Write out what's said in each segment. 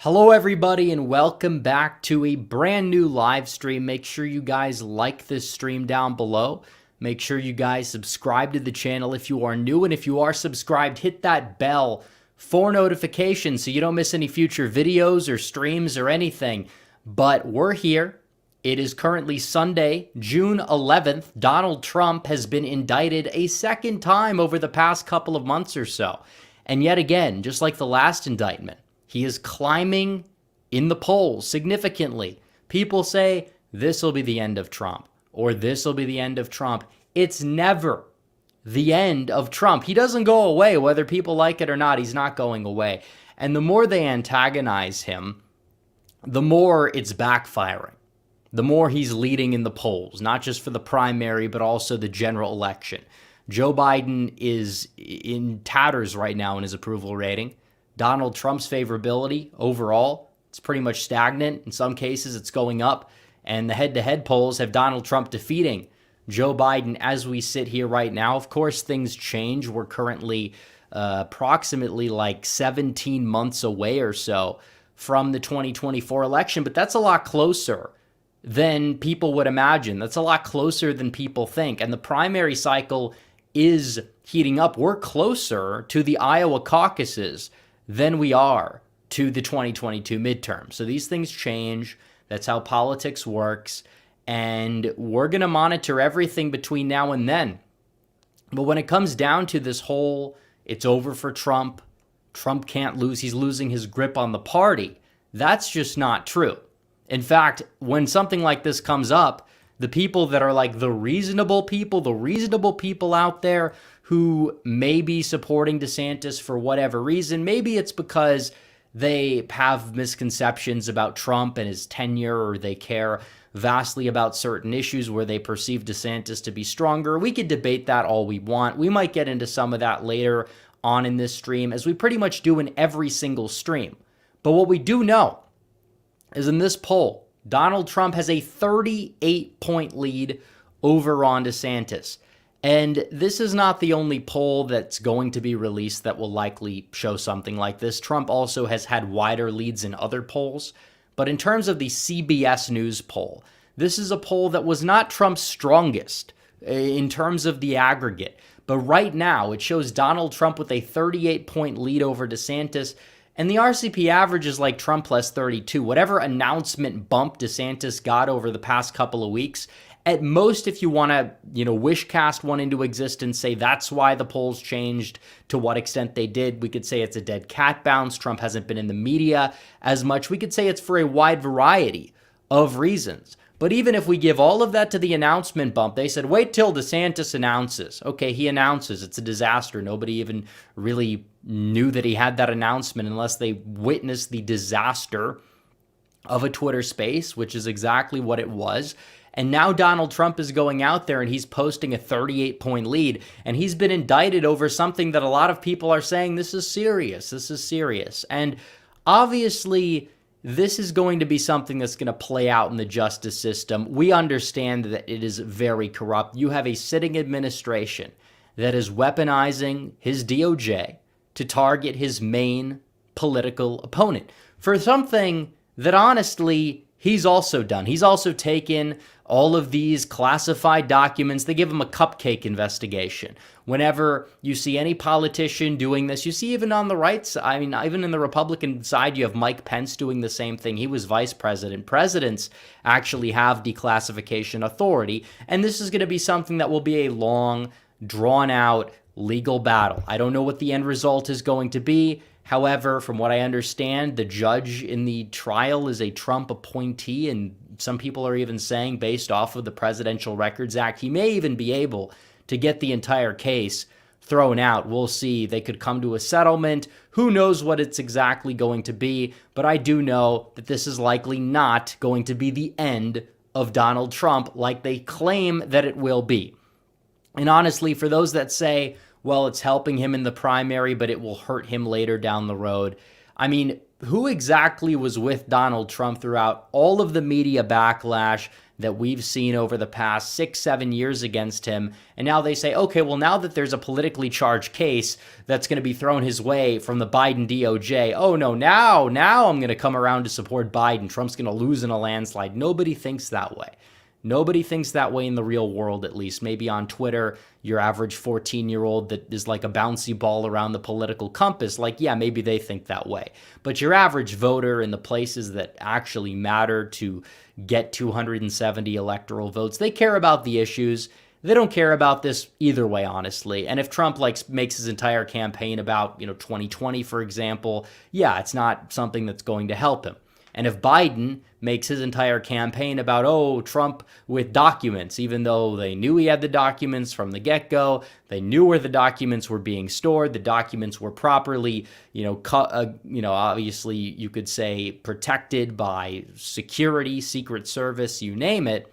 Hello everybody and welcome back to a brand new live stream. Make sure you guys like this stream down below. Make sure you guys subscribe to the channel if you are new, and if you are subscribed, hit that bell for notifications so you don't miss any future videos or streams or anything. But we're here. It is currently Sunday, June 11th. Donald Trump has been indicted a second time over the past couple of months or so. And yet again, just like the last indictment, he is climbing in the polls significantly. People say this will be the end of Trump or this will be the end of Trump. It's never the end of Trump. He doesn't go away, whether people like it or not. He's not going away. And the more they antagonize him, the more it's backfiring. The more he's leading in the polls, not just for the primary, but also the general election. Joe Biden is in tatters right now in his approval rating. Donald Trump's favorability overall, it's pretty much stagnant. In some cases, it's going up. And the head-to-head polls have Donald Trump defeating Joe Biden as we sit here right now. Of course, things change. We're currently approximately like 17 months away or so from the 2024 election. But that's a lot closer than people would imagine. That's a lot closer than people think. And the primary cycle is heating up. We're closer to the Iowa caucuses than we are to the 2022 midterm. So these things change. That's how politics works. And we're going to monitor everything between now and then. But when it comes down to this whole, it's over for Trump, Trump can't lose, he's losing his grip on the party, that's just not true. In fact, when something like this comes up, the people that are like the reasonable people out there who may be supporting DeSantis for whatever reason, maybe it's because they have misconceptions about Trump and his tenure, or they care vastly about certain issues where they perceive DeSantis to be stronger. We could debate that all we want. We might get into some of that later on in this stream, as we pretty much do in every single stream. But what we do know is in this poll, Donald Trump has a 38-point lead over Ron DeSantis. And this is not the only poll that's going to be released that will likely show something like this. Trump also has had wider leads in other polls. But in terms of the CBS News poll, this is a poll that was not Trump's strongest in terms of the aggregate. But right now, it shows Donald Trump with a 38-point lead over DeSantis. And the RCP average is like Trump plus 32. Whatever announcement bump DeSantis got over the past couple of weeks, at most, if you want to, wish cast one into existence, say that's why the polls changed to what extent they did, we could say it's a dead cat bounce. Trump hasn't been in the media as much. We could say it's for a wide variety of reasons. But even if we give all of that to the announcement bump, they said, wait till DeSantis announces. Okay, he announces. It's a disaster. Nobody even really knew that he had that announcement unless they witnessed the disaster of a Twitter space, which is exactly what it was. And now Donald Trump is going out there and he's posting a 38-point lead. And he's been indicted over something that a lot of people are saying, this is serious. This is serious. And obviously, this is going to be something that's going to play out in the justice system. We understand that it is very corrupt. You have a sitting administration that is weaponizing his DOJ to target his main political opponent for something that honestly he's also done. He's also taken all of these classified documents. They give him a cupcake investigation. Whenever you see any politician doing this, you see even on the right side, I mean, even in the Republican side, you have Mike Pence doing the same thing. He was vice president. Presidents actually have declassification authority. And this is going to be something that will be a long, drawn-out legal battle. I don't know what the end result is going to be. However, from what I understand, the judge in the trial is a Trump appointee, and some people are even saying, based off of the Presidential Records Act, he may even be able to get the entire case thrown out. We'll see. They could come to a settlement. Who knows what it's exactly going to be, but I do know that this is likely not going to be the end of Donald Trump like they claim that it will be. And honestly, for those that say, well, it's helping him in the primary, but it will hurt him later down the road. I mean, who exactly was with Donald Trump throughout all of the media backlash that we've seen over the past 6-7 years against him. And now they say, okay, well, now that there's a politically charged case that's going to be thrown his way from the Biden DOJ, oh no, now I'm going to come around to support Biden. Trump's going to lose in a landslide. Nobody thinks that way. Nobody thinks that way in the real world, at least. Maybe on Twitter, your average 14-year-old that is like a bouncy ball around the political compass, like, yeah, maybe they think that way. But your average voter in the places that actually matter to get 270 electoral votes, they care about the issues. They don't care about this either way, honestly. And if Trump makes his entire campaign about, 2020, for example, yeah, it's not something that's going to help him. And if Biden makes his entire campaign about, oh, Trump with documents, even though they knew he had the documents from the get-go, they knew where the documents were being stored, the documents were properly, obviously you could say protected by security, Secret Service, you name it,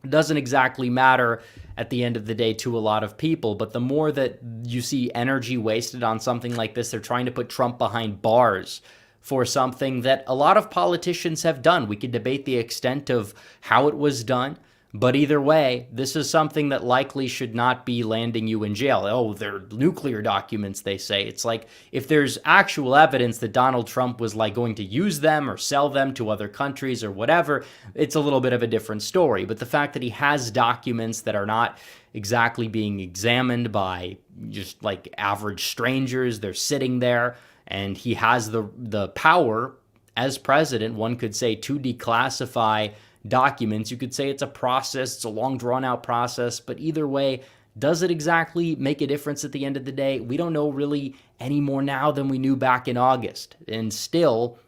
doesn't exactly matter at the end of the day to a lot of people. But the more that you see energy wasted on something like this, they're trying to put Trump behind bars for something that a lot of politicians have done. We could debate the extent of how it was done, but either way, this is something that likely should not be landing you in jail. Oh, they're nuclear documents, they say. It's like, if there's actual evidence that Donald Trump was going to use them or sell them to other countries or whatever, it's a little bit of a different story. But the fact that he has documents that are not exactly being examined by just average strangers, they're sitting there, and he has the power as president, one could say, to declassify documents. You could say it's a process, it's a long drawn-out process, but either way, does it exactly make a difference at the end of the day? We don't know really any more now than we knew back in August. And still,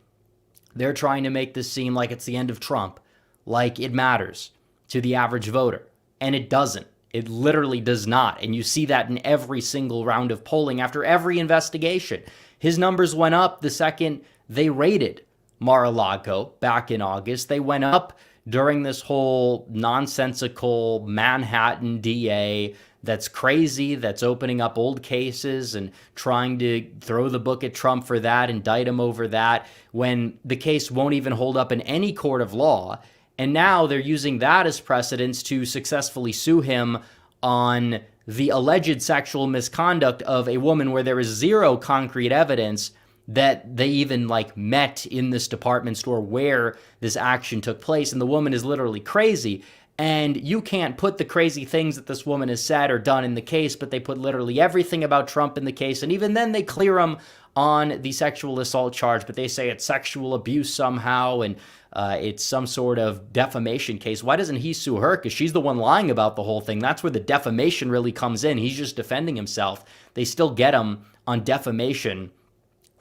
they're trying to make this seem like it's the end of Trump, like it matters to the average voter. And it doesn't. It literally does not. And you see that in every single round of polling after every investigation. His numbers went up the second they raided Mar-a-Lago back in August. They went up during this whole nonsensical Manhattan DA that's crazy, that's opening up old cases and trying to throw the book at Trump for that, indict him over that, when the case won't even hold up in any court of law. And now they're using that as precedence to successfully sue him on the alleged sexual misconduct of a woman where there is zero concrete evidence that they even met in this department store where this action took place. And the woman is literally crazy. And you can't put the crazy things that this woman has said or done in the case, but they put literally everything about Trump in the case. And even then they clear him on the sexual assault charge, but they say it's sexual abuse somehow, and it's some sort of defamation case. Why doesn't he sue her? Because she's the one lying about the whole thing. That's where the defamation really comes in. He's just defending himself. They still get him on defamation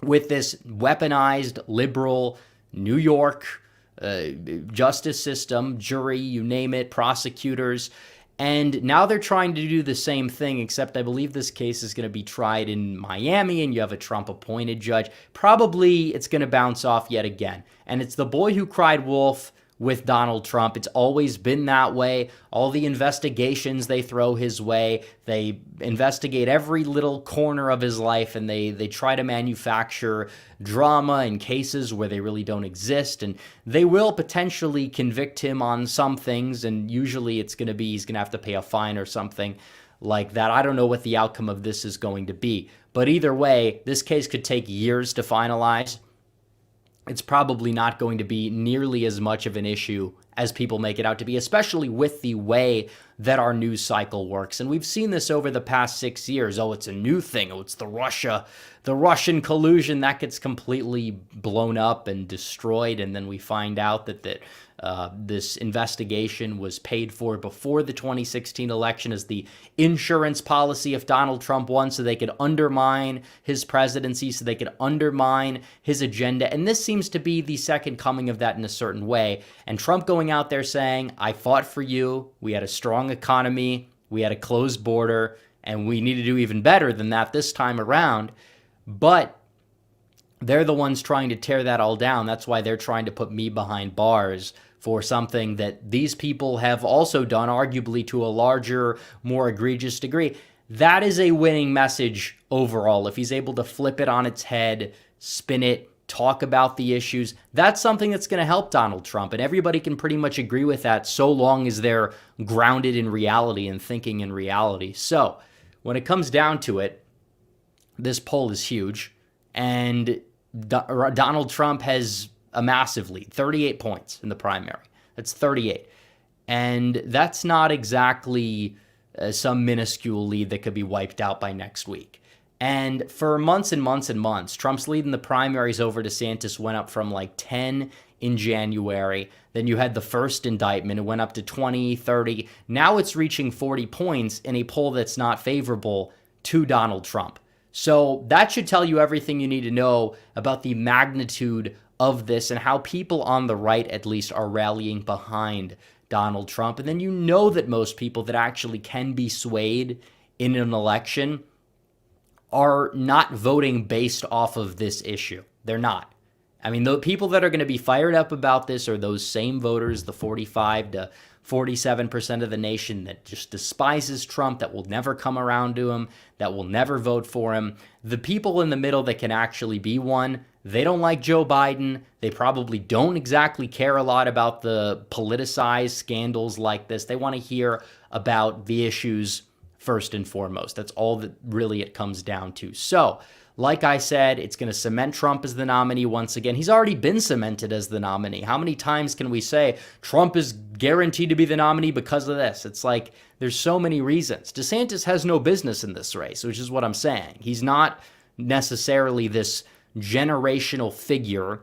with this weaponized liberal New York justice system, jury, you name it, prosecutors. And now they're trying to do the same thing, except I believe this case is going to be tried in Miami, and you have a Trump-appointed judge. Probably it's going to bounce off yet again. And it's the boy who cried wolf with Donald Trump. It's always been that way. All the investigations they throw his way, they investigate every little corner of his life, and they try to manufacture drama and cases where they really don't exist. And they will potentially convict him on some things, and usually it's going to be he's going to have to pay a fine or something like that. I don't know what the outcome of this is going to be. But either way, this case could take years to finalize. It's probably not going to be nearly as much of an issue as people make it out to be, especially with the way that our news cycle works. And we've seen this over the past 6 years. Oh, it's a new thing. Oh, it's the Russian collusion. That gets completely blown up and destroyed. And then we find out that this investigation was paid for before the 2016 election as the insurance policy if Donald Trump won, so they could undermine his presidency, so they could undermine his agenda. And this seems to be the second coming of that in a certain way. And Trump going out there saying, I fought for you. We had a strong economy. We had a closed border. And we need to do even better than that this time around. But they're the ones trying to tear that all down. That's why they're trying to put me behind bars for something that these people have also done, arguably to a larger, more egregious degree. That is a winning message overall. If he's able to flip it on its head, spin it talk about the issues. That's something that's going to help Donald Trump. And everybody can pretty much agree with that so long as they're grounded in reality and thinking in reality. So when it comes down to it, this poll is huge. And Donald Trump has a massive lead, 38 points in the primary. That's 38. And that's not exactly some minuscule lead that could be wiped out by next week. And for months and months and months, Trump's lead in the primaries over DeSantis went up from like 10 in January. Then you had the first indictment. It went up to 20, 30. Now it's reaching 40 points in a poll that's not favorable to Donald Trump. So that should tell you everything you need to know about the magnitude of this and how people on the right, at least, are rallying behind Donald Trump. And then you know that most people that actually can be swayed in an election are not voting based off of this issue. They're not. I mean, the people that are going to be fired up about this are those same voters, the 45 to 47% of the nation that just despises Trump, that will never come around to him, that will never vote for him. The people in the middle that can actually be one, they don't like Joe Biden. They probably don't exactly care a lot about the politicized scandals like this. They want to hear about the issues first and foremost. That's all that really it comes down to. So, like I said, it's going to cement Trump as the nominee once again. He's already been cemented as the nominee. How many times can we say Trump is guaranteed to be the nominee because of this? It's like there's so many reasons. DeSantis has no business in this race, which is what I'm saying. He's not necessarily this generational figure.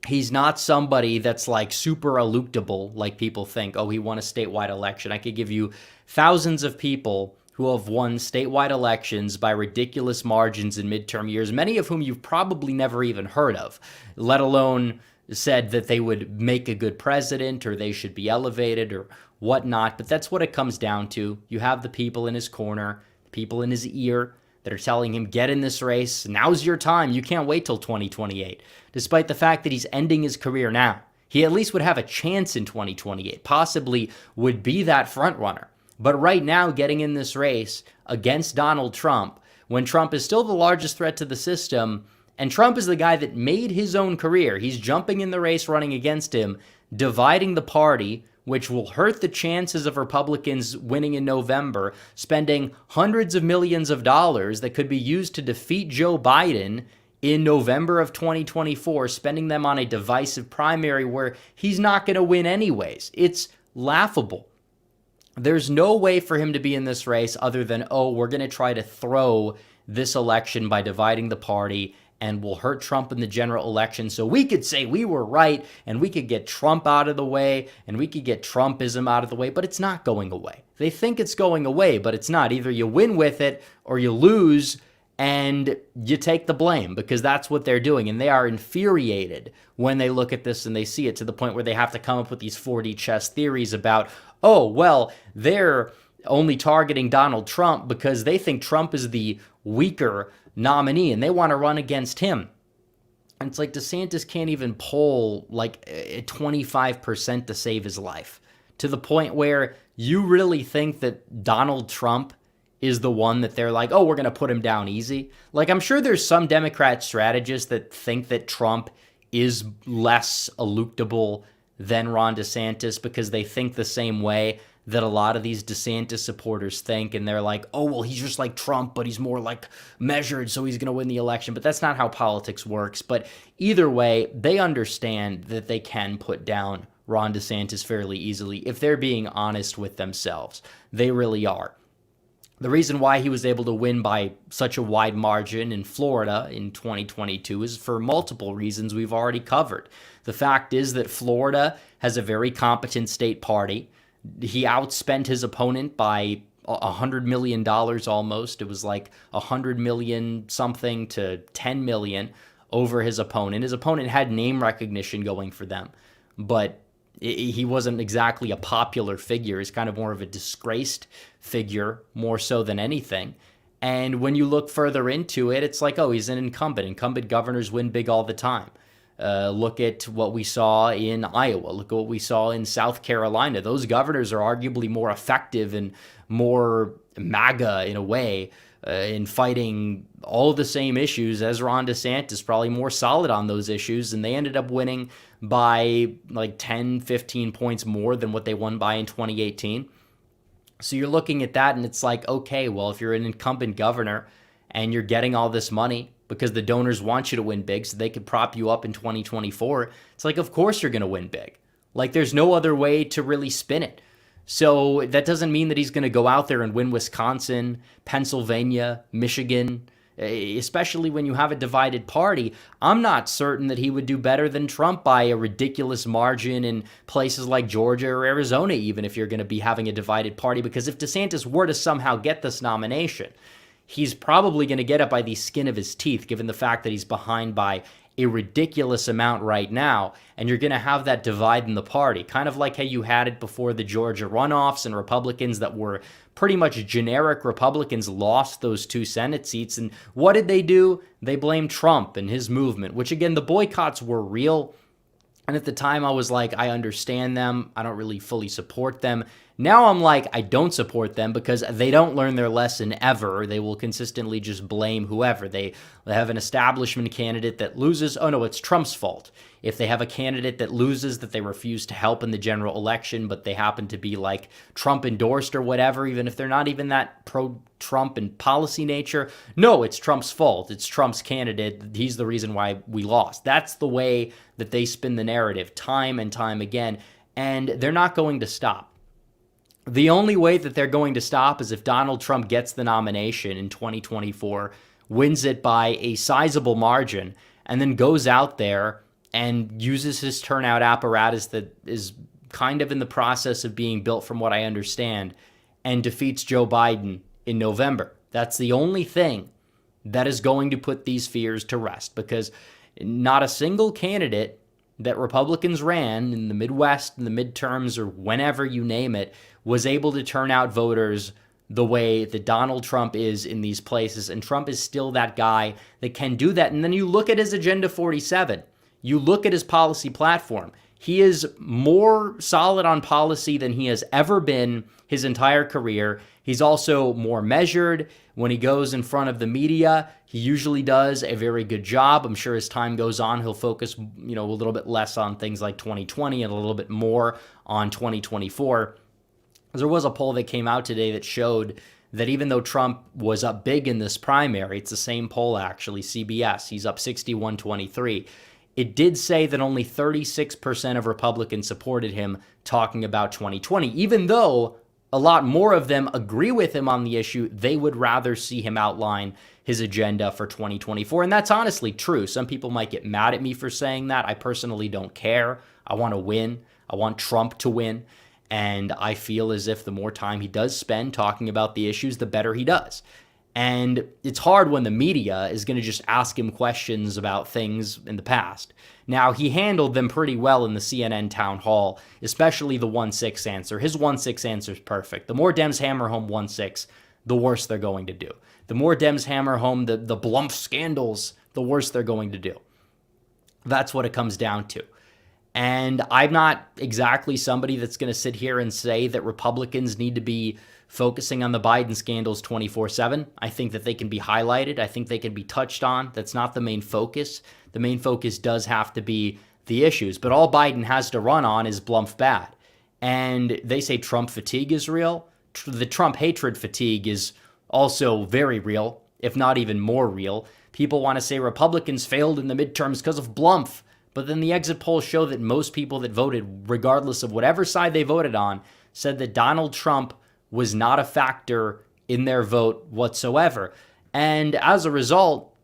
He's not somebody that's like super eluctable, like people think. Oh, he won a statewide election. I could give you thousands of people who have won statewide elections by ridiculous margins in midterm years, many of whom you've probably never even heard of, let alone said that they would make a good president or they should be elevated or whatnot. But that's what it comes down to. You have the people in his corner, the people in his ear that are telling him, get in this race. Now's your time. You can't wait till 2028, despite the fact that he's ending his career now. He at least would have a chance in 2028, possibly would be that front runner. But right now, getting in this race against Donald Trump, when Trump is still the largest threat to the system, and Trump is the guy that made his own career, he's jumping in the race running against him, dividing the party, which will hurt the chances of Republicans winning in November, spending hundreds of millions of dollars that could be used to defeat Joe Biden in November of 2024, spending them on a divisive primary where he's not going to win anyways. It's laughable. There's no way for him to be in this race other than, oh, we're going to try to throw this election by dividing the party and we'll hurt Trump in the general election so we could say we were right and we could get Trump out of the way and we could get Trumpism out of the way, but it's not going away. They think it's going away, but it's not. Either you win with it or you lose and you take the blame, because that's what they're doing. And they are infuriated when they look at this and they see it, to the point where they have to come up with these 4D chess theories about, oh, well, they're only targeting Donald Trump because they think Trump is the weaker nominee and they want to run against him. And it's like DeSantis can't even poll like 25% to save his life, to the point where you really think that Donald Trump is the one that they're like, oh, we're going to put him down easy. Like, I'm sure there's some Democrat strategists that think that Trump is less eluctable than Ron DeSantis because they think the same way that a lot of these DeSantis supporters think. And they're like, oh, well, he's just like Trump, but he's more like measured, so he's going to win the election. But that's not how politics works. But either way, they understand that they can put down Ron DeSantis fairly easily if they're being honest with themselves. They really are. The reason why he was able to win by such a wide margin in Florida in 2022 is for multiple reasons we've already covered. The fact is that Florida has a very competent state party. He outspent his opponent by $100 million almost. It was like $100 million something to $10 million over his opponent. His opponent had name recognition going for them, but he wasn't exactly a popular figure. He's kind of more of a disgraced figure, more so than anything. And when you look further into it, it's like, oh, he's an incumbent. Incumbent governors win big all the time. Look at what we saw in Iowa. Look at what we saw in South Carolina. Those governors are arguably more effective and more MAGA in a way, in fighting all the same issues as Ron DeSantis, probably more solid on those issues, and they ended up winning by like 10, 15 points more than what they won by in 2018. So you're looking at that and it's like, okay, well, if you're an incumbent governor and you're getting all this money because the donors want you to win big so they could prop you up in 2024, it's like, of course you're going to win big. Like, there's no other way to really spin it. So that doesn't mean that he's going to go out there and win Wisconsin, Pennsylvania, Michigan, especially when you have a divided party. I'm not certain that he would do better than Trump by a ridiculous margin in places like Georgia or Arizona, even if you're going to be having a divided party, because if DeSantis were to somehow get this nomination, he's probably going to get it by the skin of his teeth, given the fact that he's behind by a ridiculous amount right now, and you're going to have that divide in the party, kind of like how you had it before the Georgia runoffs, and Republicans that were pretty much generic Republicans lost those 2 Senate seats. And what did they do? They blamed Trump and his movement, which again, the boycotts were real. And at the time I was like, I understand them. I don't really fully support them. Now I'm like, I don't support them because they don't learn their lesson ever. They will consistently just blame whoever. They have an establishment candidate that loses. Oh no, it's Trump's fault. If they have a candidate that loses that they refuse to help in the general election, but they happen to be like Trump endorsed or whatever, even if they're not even that pro-Trump in policy nature, no, it's Trump's fault. It's Trump's candidate. He's the reason why we lost. That's the way that they spin the narrative time and time again, and they're not going to stop. The only way that they're going to stop is if Donald Trump gets the nomination in 2024, wins it by a sizable margin, and then goes out there and uses his turnout apparatus that is kind of in the process of being built from what I understand, and defeats Joe Biden in November. That's the only thing that is going to put these fears to rest, because not a single candidate that Republicans ran in the Midwest, in the midterms, or whenever you name it, was able to turn out voters the way that Donald Trump is in these places. And Trump is still that guy that can do that. And then you look at his Agenda 47. You look at his policy platform. He is more solid on policy than he has ever been his entire career. He's also more measured. When he goes in front of the media, he usually does a very good job. I'm sure as time goes on, he'll focus, a little bit less on things like 2020 and a little bit more on 2024. There was a poll that came out today that showed that even though Trump was up big in this primary, it's the same poll actually, CBS, he's up 61-23. It did say that only 36% of Republicans supported him talking about 2020, even though a lot more of them agree with him on the issue. They would rather see him outline his agenda for 2024. And that's honestly true. Some people might get mad at me for saying that. I personally don't care. I want to win. I want Trump to win. And I feel as if the more time he does spend talking about the issues, the better he does. And it's hard when the media is going to just ask him questions about things in the past. Now, he handled them pretty well in the CNN town hall, especially the 1-6 answer. His 1-6 answer is perfect. The more Dems hammer home 1-6, the worse they're going to do. The more Dems hammer home the Blumpf scandals, the worse they're going to do. That's what it comes down to. And I'm not exactly somebody that's going to sit here and say that Republicans need to be focusing on the Biden scandals 24/7. I think that they can be highlighted. I think they can be touched on. That's not the main focus. The main focus does have to be the issues. But all Biden has to run on is Blumpf bad. And they say Trump fatigue is real. The Trump hatred fatigue is also very real, if not even more real. People want to say Republicans failed in the midterms because of Blumpf. But then the exit polls show that most people that voted, regardless of whatever side they voted on, said that Donald Trump was not a factor in their vote whatsoever. And as a result,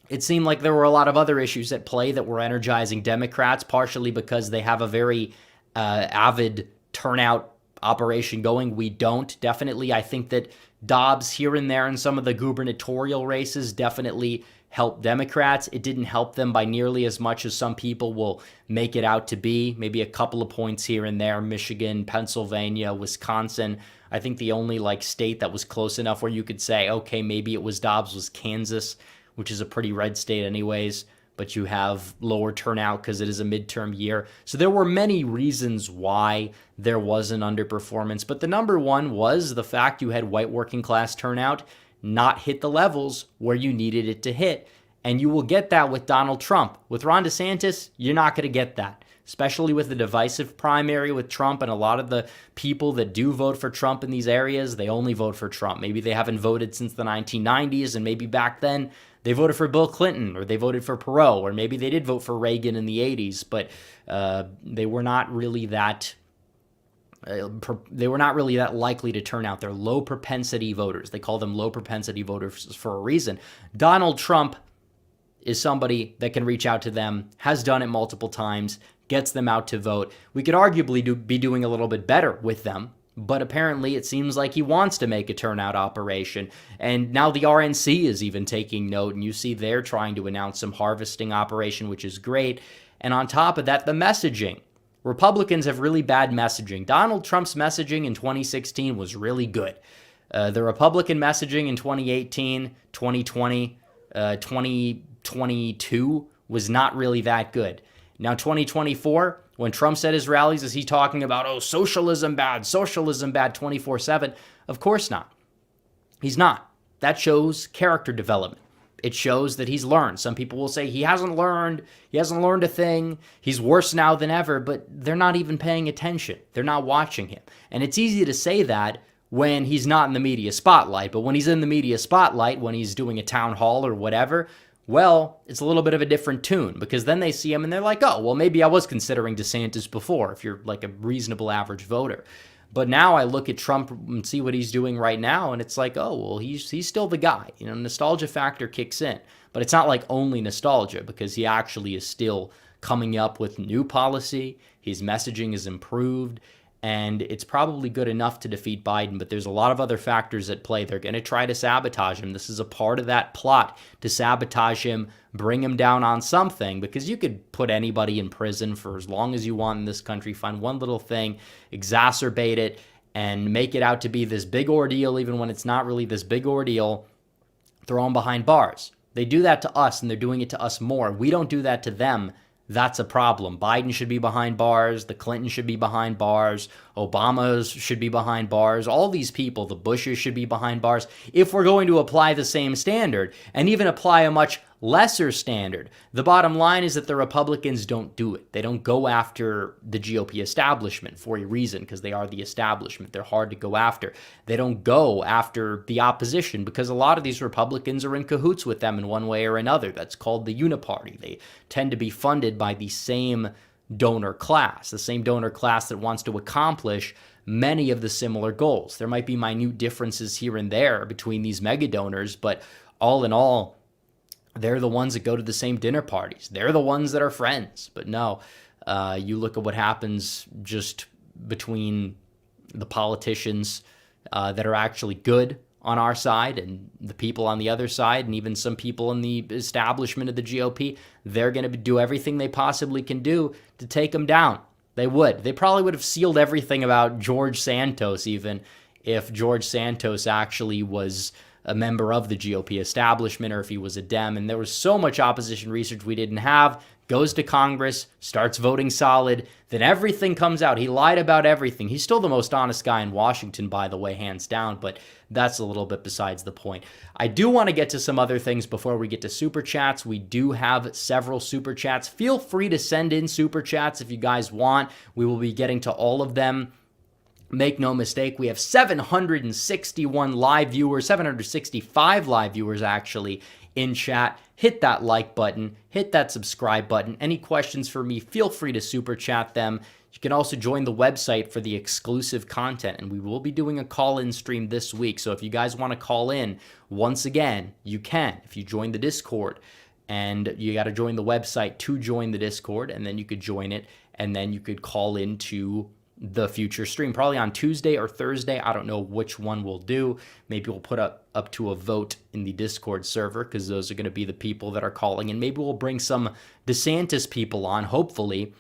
it seemed like there were a lot of other issues at play that were energizing Democrats, partially because they have a very avid turnout operation going. We don't. Definitely, I think that Dobbs here and there in some of the gubernatorial races definitely helped Democrats. It didn't help them by nearly as much as some people will make it out to be. Maybe a couple of points here and there. Michigan, Pennsylvania, Wisconsin. I think the only state that was close enough where you could say, okay, maybe it was Dobbs was Kansas, which is a pretty red state anyways, but you have lower turnout because it is a midterm year. So there were many reasons why there was an underperformance, but the number one was the fact you had white working class turnout. not hit the levels where you needed it to hit. And you will get that with Donald Trump. With Ron DeSantis, you're not going to get that, especially with the divisive primary with Trump. And a lot of the people that do vote for Trump in these areas, they only vote for Trump. Maybe they haven't voted since the 1990s, and maybe back then they voted for Bill Clinton, or they voted for Perot, or maybe they did vote for Reagan in the 80s, but they were not really that likely to turn out. They're low propensity voters. They call them low propensity voters for a reason. Donald Trump is somebody that can reach out to them, has done it multiple times, gets them out to vote. We could arguably be doing a little bit better with them, but apparently it seems like he wants to make a turnout operation. And now the RNC is even taking note, and you see they're trying to announce some harvesting operation, which is great. And on top of that, the messaging. Republicans have really bad messaging. Donald Trump's messaging in 2016 was really good. The Republican messaging in 2018, 2020, 2022 was not really that good. Now 2024, when Trump's at his rallies, is he talking about, oh, socialism bad 24/7? Of course not. He's not. That shows character development. It shows that he's learned. Some people will say he hasn't learned a thing. He's worse now than ever, but they're not even paying attention. They're not watching him. And it's easy to say that when he's not in the media spotlight, but when he's in the media spotlight, when he's doing a town hall or whatever, well, it's a little bit of a different tune, because then they see him and they're like, oh, well, maybe I was considering DeSantis before, if you're like a reasonable average voter. But now I look at Trump and see what he's doing right now, and it's like, oh, well, he's still the guy. You know, nostalgia factor kicks in. But it's not like only nostalgia, because he actually is still coming up with new policy. His messaging is improved, and it's probably good enough to defeat Biden, but there's a lot of other factors at play. They're going to try to sabotage him. This is a part of that plot to sabotage him, bring him down on something, because you could put anybody in prison for as long as you want in this country, find one little thing, exacerbate it, and make it out to be this big ordeal, even when it's not really this big ordeal, throw them behind bars. They do that to us, and they're doing it to us more. We don't do that to them. That's a problem. Biden should be behind bars. The Clintons should be behind bars. Obama should be behind bars. All these people, the Bushes, should be behind bars if we're going to apply the same standard, and even apply a much lesser standard. The bottom line is that the Republicans don't do it. They don't go after the GOP establishment for a reason, because they are the establishment. They're hard to go after. They don't go after the opposition because a lot of these Republicans are in cahoots with them in one way or another. That's called the uniparty. They tend to be funded by the same donor class, the same donor class that wants to accomplish many of the similar goals. There might be minute differences here and there between these mega donors, but all in all, they're the ones that go to the same dinner parties. They're the ones that are friends. But no, you look at what happens just between the politicians that are actually good on our side and the people on the other side, and even some people in the establishment of the GOP. They're going to do everything they possibly can do to take them down. They would. They probably would have sealed everything about George Santos, even if George Santos actually was a member of the GOP establishment, or if he was a Dem. And there was so much opposition research we didn't have. Goes to Congress, starts voting solid, then everything comes out. He lied about everything. He's still the most honest guy in Washington, by the way, hands down, but that's a little bit besides the point. I do want to get to some other things before we get to Super Chats. We do have several Super Chats. Feel free to send in Super Chats if you guys want. We will be getting to all of them. Make no mistake, we have 761 live viewers, 765 live viewers actually in chat. Hit that like button, hit that subscribe button. Any questions for me, feel free to super chat them. You can also join the website for the exclusive content, and we will be doing a call-in stream this week. So if you guys want to call in, once again, you can. If you join the Discord, and you got to join the website to join the Discord, and then you could join it, and then you could call into the future stream, probably on Tuesday or Thursday. I don't know which one we'll do. Maybe we'll put up to a vote in the Discord server, because those are going to be the people that are calling. And maybe we'll bring some DeSantis people on, hopefully,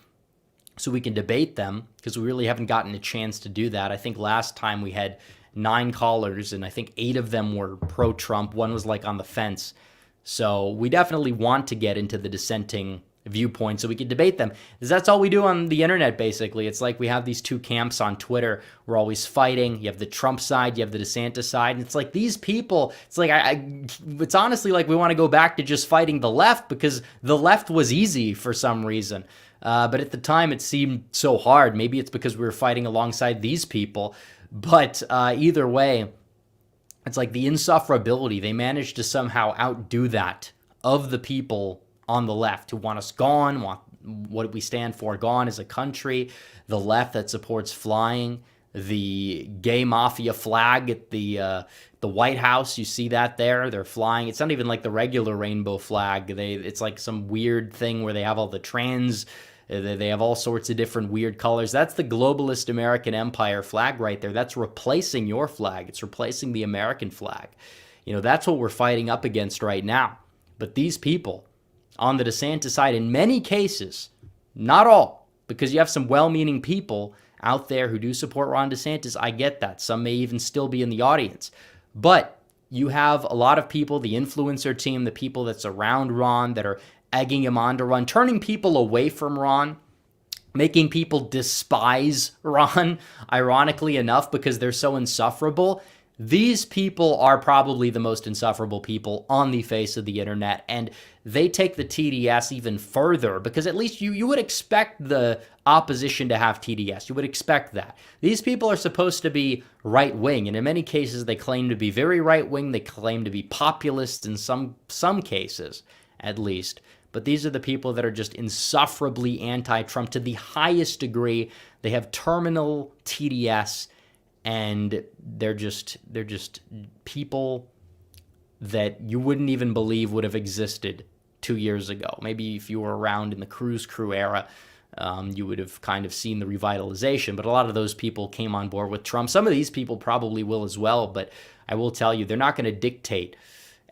so we can debate them, because we really haven't gotten a chance to do that. I think last time we had 9 callers, and I think 8 of them were pro-Trump. One was like on the fence. So we definitely want to get into the dissenting viewpoints so we could debate them. Because that's all we do on the internet, basically. It's like we have these two camps on Twitter. We're always fighting. You have the Trump side, you have the DeSantis side. And it's like these people, it's like, it's honestly like we want to go back to just fighting the left because the left was easy for some reason. But at the time, it seemed so hard. Maybe it's because we were fighting alongside these people. But either way, it's like the insufferability. They managed to somehow outdo that of the people on the left who want us gone, want what we stand for gone as a country, the left that supports flying the gay mafia flag at the White House. You see that there? They're flying. It's not even like the regular rainbow flag. It's like some weird thing where they have all the trans. They have all sorts of different weird colors. That's the globalist American empire flag right there. That's replacing your flag. It's replacing the American flag. That's what we're fighting up against right now. But these people on the DeSantis side, in many cases, not all, because you have some well-meaning people out there who do support Ron DeSantis. I get that. Some may even still be in the audience. But you have a lot of people, the influencer team, the people that surround Ron that are egging him on to run, turning people away from Ron, making people despise Ron, ironically enough, because they're so insufferable. These people are probably the most insufferable people on the face of the internet, and they take the TDS even further because at least you would expect the opposition to have TDS. You would expect that. These people are supposed to be right-wing, and in many cases they claim to be very right-wing. They claim to be populist in some cases, at least. But these are the people that are just insufferably anti-Trump to the highest degree. They have terminal TDS, and they're just people that you wouldn't even believe would have existed 2 years ago. Maybe if you were around in the Cruise Crew era, you would have kind of seen the revitalization. But a lot of those people came on board with Trump. Some of these people probably will as well. But I will tell you, they're not going to dictate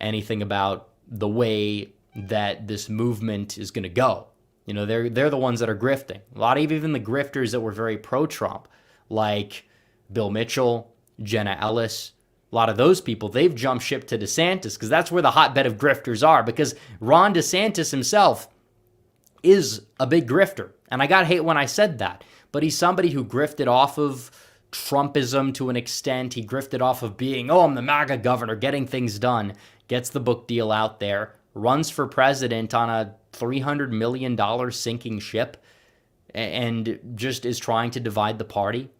anything about the way that this movement is going to go. They're the ones that are grifting. A lot of even the grifters that were very pro-Trump, like Bill Mitchell, Jenna Ellis, a lot of those people, they've jumped ship to DeSantis because that's where the hotbed of grifters are, because Ron DeSantis himself is a big grifter. And I got hate when I said that, but he's somebody who grifted off of Trumpism to an extent. He grifted off of being, I'm the MAGA governor, getting things done, gets the book deal out there, runs for president on a $300 million sinking ship, and just is trying to divide the party.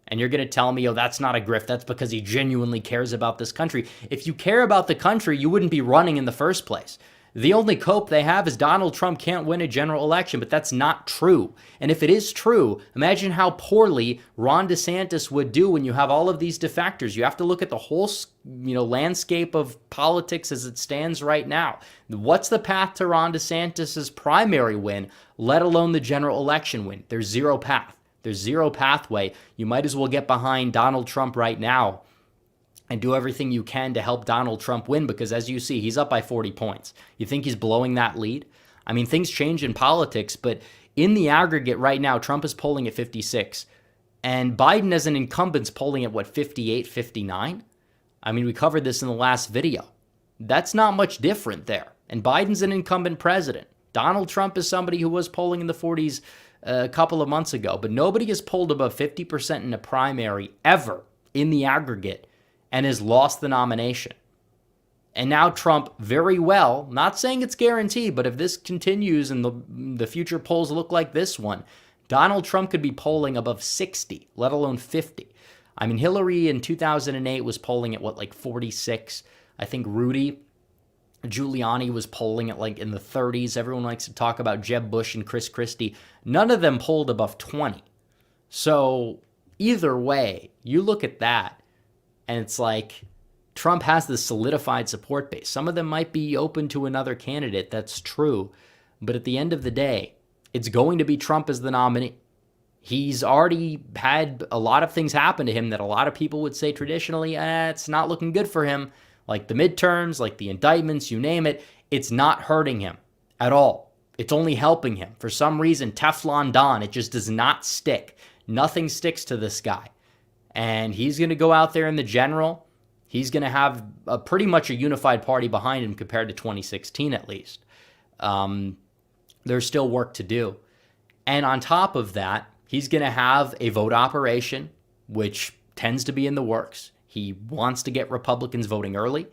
And you're going to tell me, that's not a grift. That's because he genuinely cares about this country. If you care about the country, you wouldn't be running in the first place. The only cope they have is Donald Trump can't win a general election, but that's not true. And if it is true, imagine how poorly Ron DeSantis would do when you have all of these defectors. You have to look at the whole, landscape of politics as it stands right now. What's the path to Ron DeSantis's primary win, let alone the general election win? There's zero path. There's zero pathway. You might as well get behind Donald Trump right now and do everything you can to help Donald Trump win, because as you see, he's up by 40 points. You think he's blowing that lead? I mean, things change in politics, but in the aggregate right now, Trump is polling at 56, and Biden as an incumbent's polling at, 58, 59? I mean, we covered this in the last video. That's not much different there. And Biden's an incumbent president. Donald Trump is somebody who was polling in the 40s a couple of months ago, but nobody has polled above 50% in a primary ever in the aggregate and has lost the nomination. And now Trump, very well, not saying it's guaranteed, but if this continues and the future polls look like this one, Donald Trump could be polling above 60, let alone 50. I mean, Hillary in 2008 was polling at 46. I think Rudy Giuliani was polling at in the 30s. Everyone likes to talk about Jeb Bush and Chris Christie. None of them polled above 20. So either way, you look at that, and it's like Trump has this solidified support base. Some of them might be open to another candidate. That's true. But at the end of the day, it's going to be Trump as the nominee. He's already had a lot of things happen to him that a lot of people would say traditionally, it's not looking good for him. Like the midterms, like the indictments, you name it. It's not hurting him at all. It's only helping him. For some reason, Teflon Don, it just does not stick. Nothing sticks to this guy. And he's going to go out there in the general. He's going to have pretty much a unified party behind him compared to 2016 at least. There's still work to do. And on top of that, he's going to have a vote operation, which tends to be in the works. He wants to get Republicans voting early,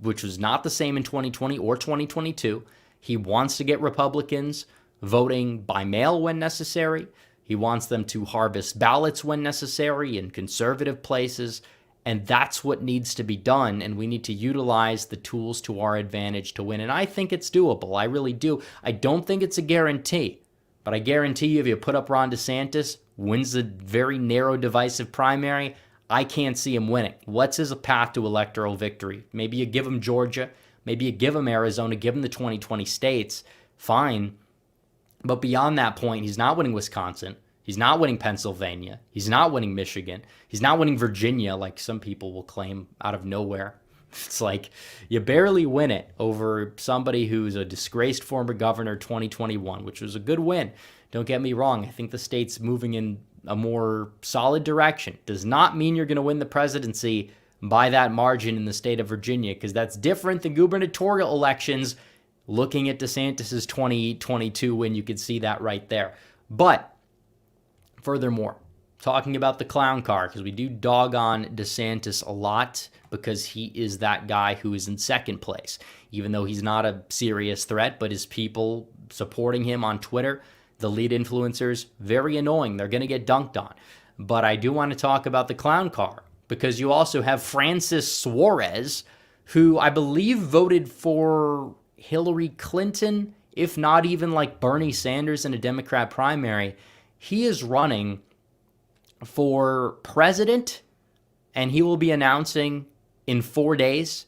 which was not the same in 2020 or 2022. He wants to get Republicans voting by mail when necessary. He wants them to harvest ballots when necessary in conservative places. And that's what needs to be done. And we need to utilize the tools to our advantage to win. And I think it's doable. I really do. I don't think it's a guarantee. But I guarantee you, if you put up Ron DeSantis, wins a very narrow, divisive primary, I can't see him winning. What's his path to electoral victory? Maybe you give him Georgia. Maybe you give him Arizona, give him the 2020 states. Fine. But beyond that point, he's not winning Wisconsin. He's not winning Pennsylvania. He's not winning Michigan. He's not winning Virginia, like some people will claim out of nowhere. It's like you barely win it over somebody who's a disgraced former governor 2021, which was a good win. Don't get me wrong. I think the state's moving in a more solid direction. Does not mean you're going to win the presidency by that margin in the state of Virginia, because that's different than gubernatorial elections. Looking at DeSantis's 2022 win, you could see that right there. But furthermore, talking about the clown car, because we do dog on DeSantis a lot because he is that guy who is in second place, even though he's not a serious threat, but his people supporting him on Twitter, the lead influencers, very annoying. They're going to get dunked on. But I do want to talk about the clown car, because you also have Francis Suarez, who I believe voted for Hillary Clinton, if not even like Bernie Sanders in a Democrat primary. He is running for president, and he will be announcing in 4 days.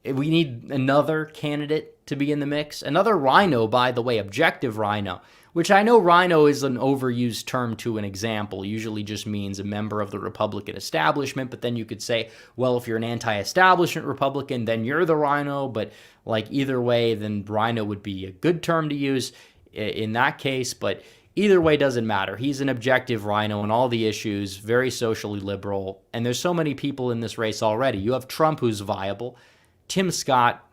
We need another candidate to be in the mix. Another rhino, by the way, objective rhino, which I know rhino is an overused term to an example. Usually just means a member of the Republican establishment, but then you could say, well, if you're an anti-establishment Republican, then you're the rhino. But like either way, then rhino would be a good term to use in that case. But either way, doesn't matter. He's an objective rhino on all the issues, very socially liberal. And there's so many people in this race already. You have Trump, who's viable. Tim Scott,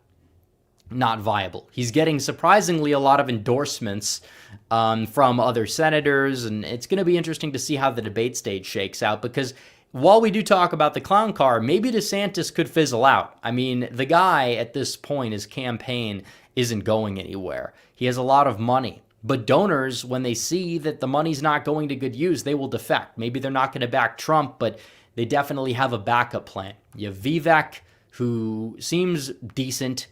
not viable. He's getting surprisingly a lot of endorsements from other senators, and it's going to be interesting to see how the debate stage shakes out, because while we do talk about the clown car, maybe DeSantis could fizzle out. I mean, the guy at this point, his campaign isn't going anywhere. He has a lot of money, but donors, when they see that the money's not going to good use, they will defect. Maybe they're not going to back Trump, but they definitely have a backup plan. You have Vivek, who seems decent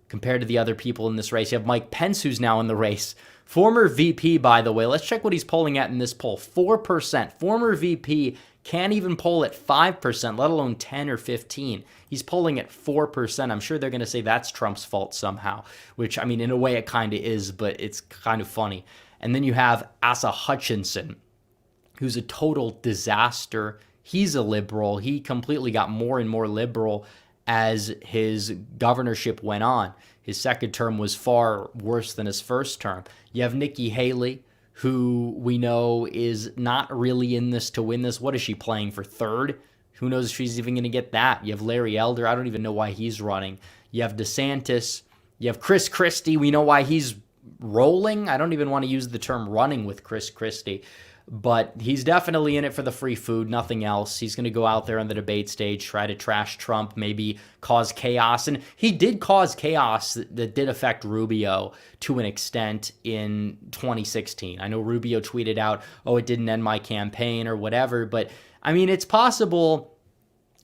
compared to the other people in this race. You have Mike Pence, who's now in the race. Former VP, by the way. Let's check what he's polling at in this poll. 4%. Former VP can't even poll at 5%, let alone 10 or 15. He's polling at 4%. I'm sure they're going to say that's Trump's fault somehow, which, I mean, in a way it kind of is, but it's kind of funny. And then you have Asa Hutchinson, who's a total disaster. He's a liberal. He completely got more and more liberal as his governorship went on. His second term was far worse than his first term. You have Nikki Haley, who we know is not really in this to win this. What is she playing for, third? Who knows if she's even going to get that? You have Larry Elder. I don't even know why he's running. You have DeSantis. You have Chris Christie. We know why he's rolling. I don't even want to use the term running with Chris Christie, but he's definitely in it for the free food, nothing else. He's going to go out there on the debate stage, try to trash Trump, maybe cause chaos. And he did cause chaos that did affect Rubio to an extent in 2016. I know Rubio tweeted out, oh, it didn't end my campaign or whatever. But, I mean, it's possible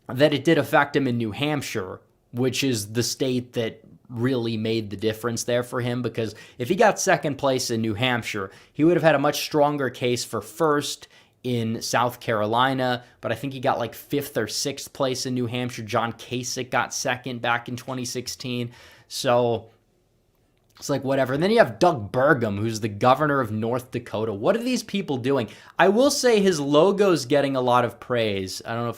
that it did affect him in New Hampshire, which is the state that really made the difference there for him, because if he got second place in New Hampshire, he would have had a much stronger case for first in South Carolina, but I think he got like fifth or sixth place in New Hampshire. John Kasich got second back in 2016. So it's like whatever. And then you have Doug Burgum, who's the governor of North Dakota. What are these people doing? I will say his logo's getting a lot of praise. I don't know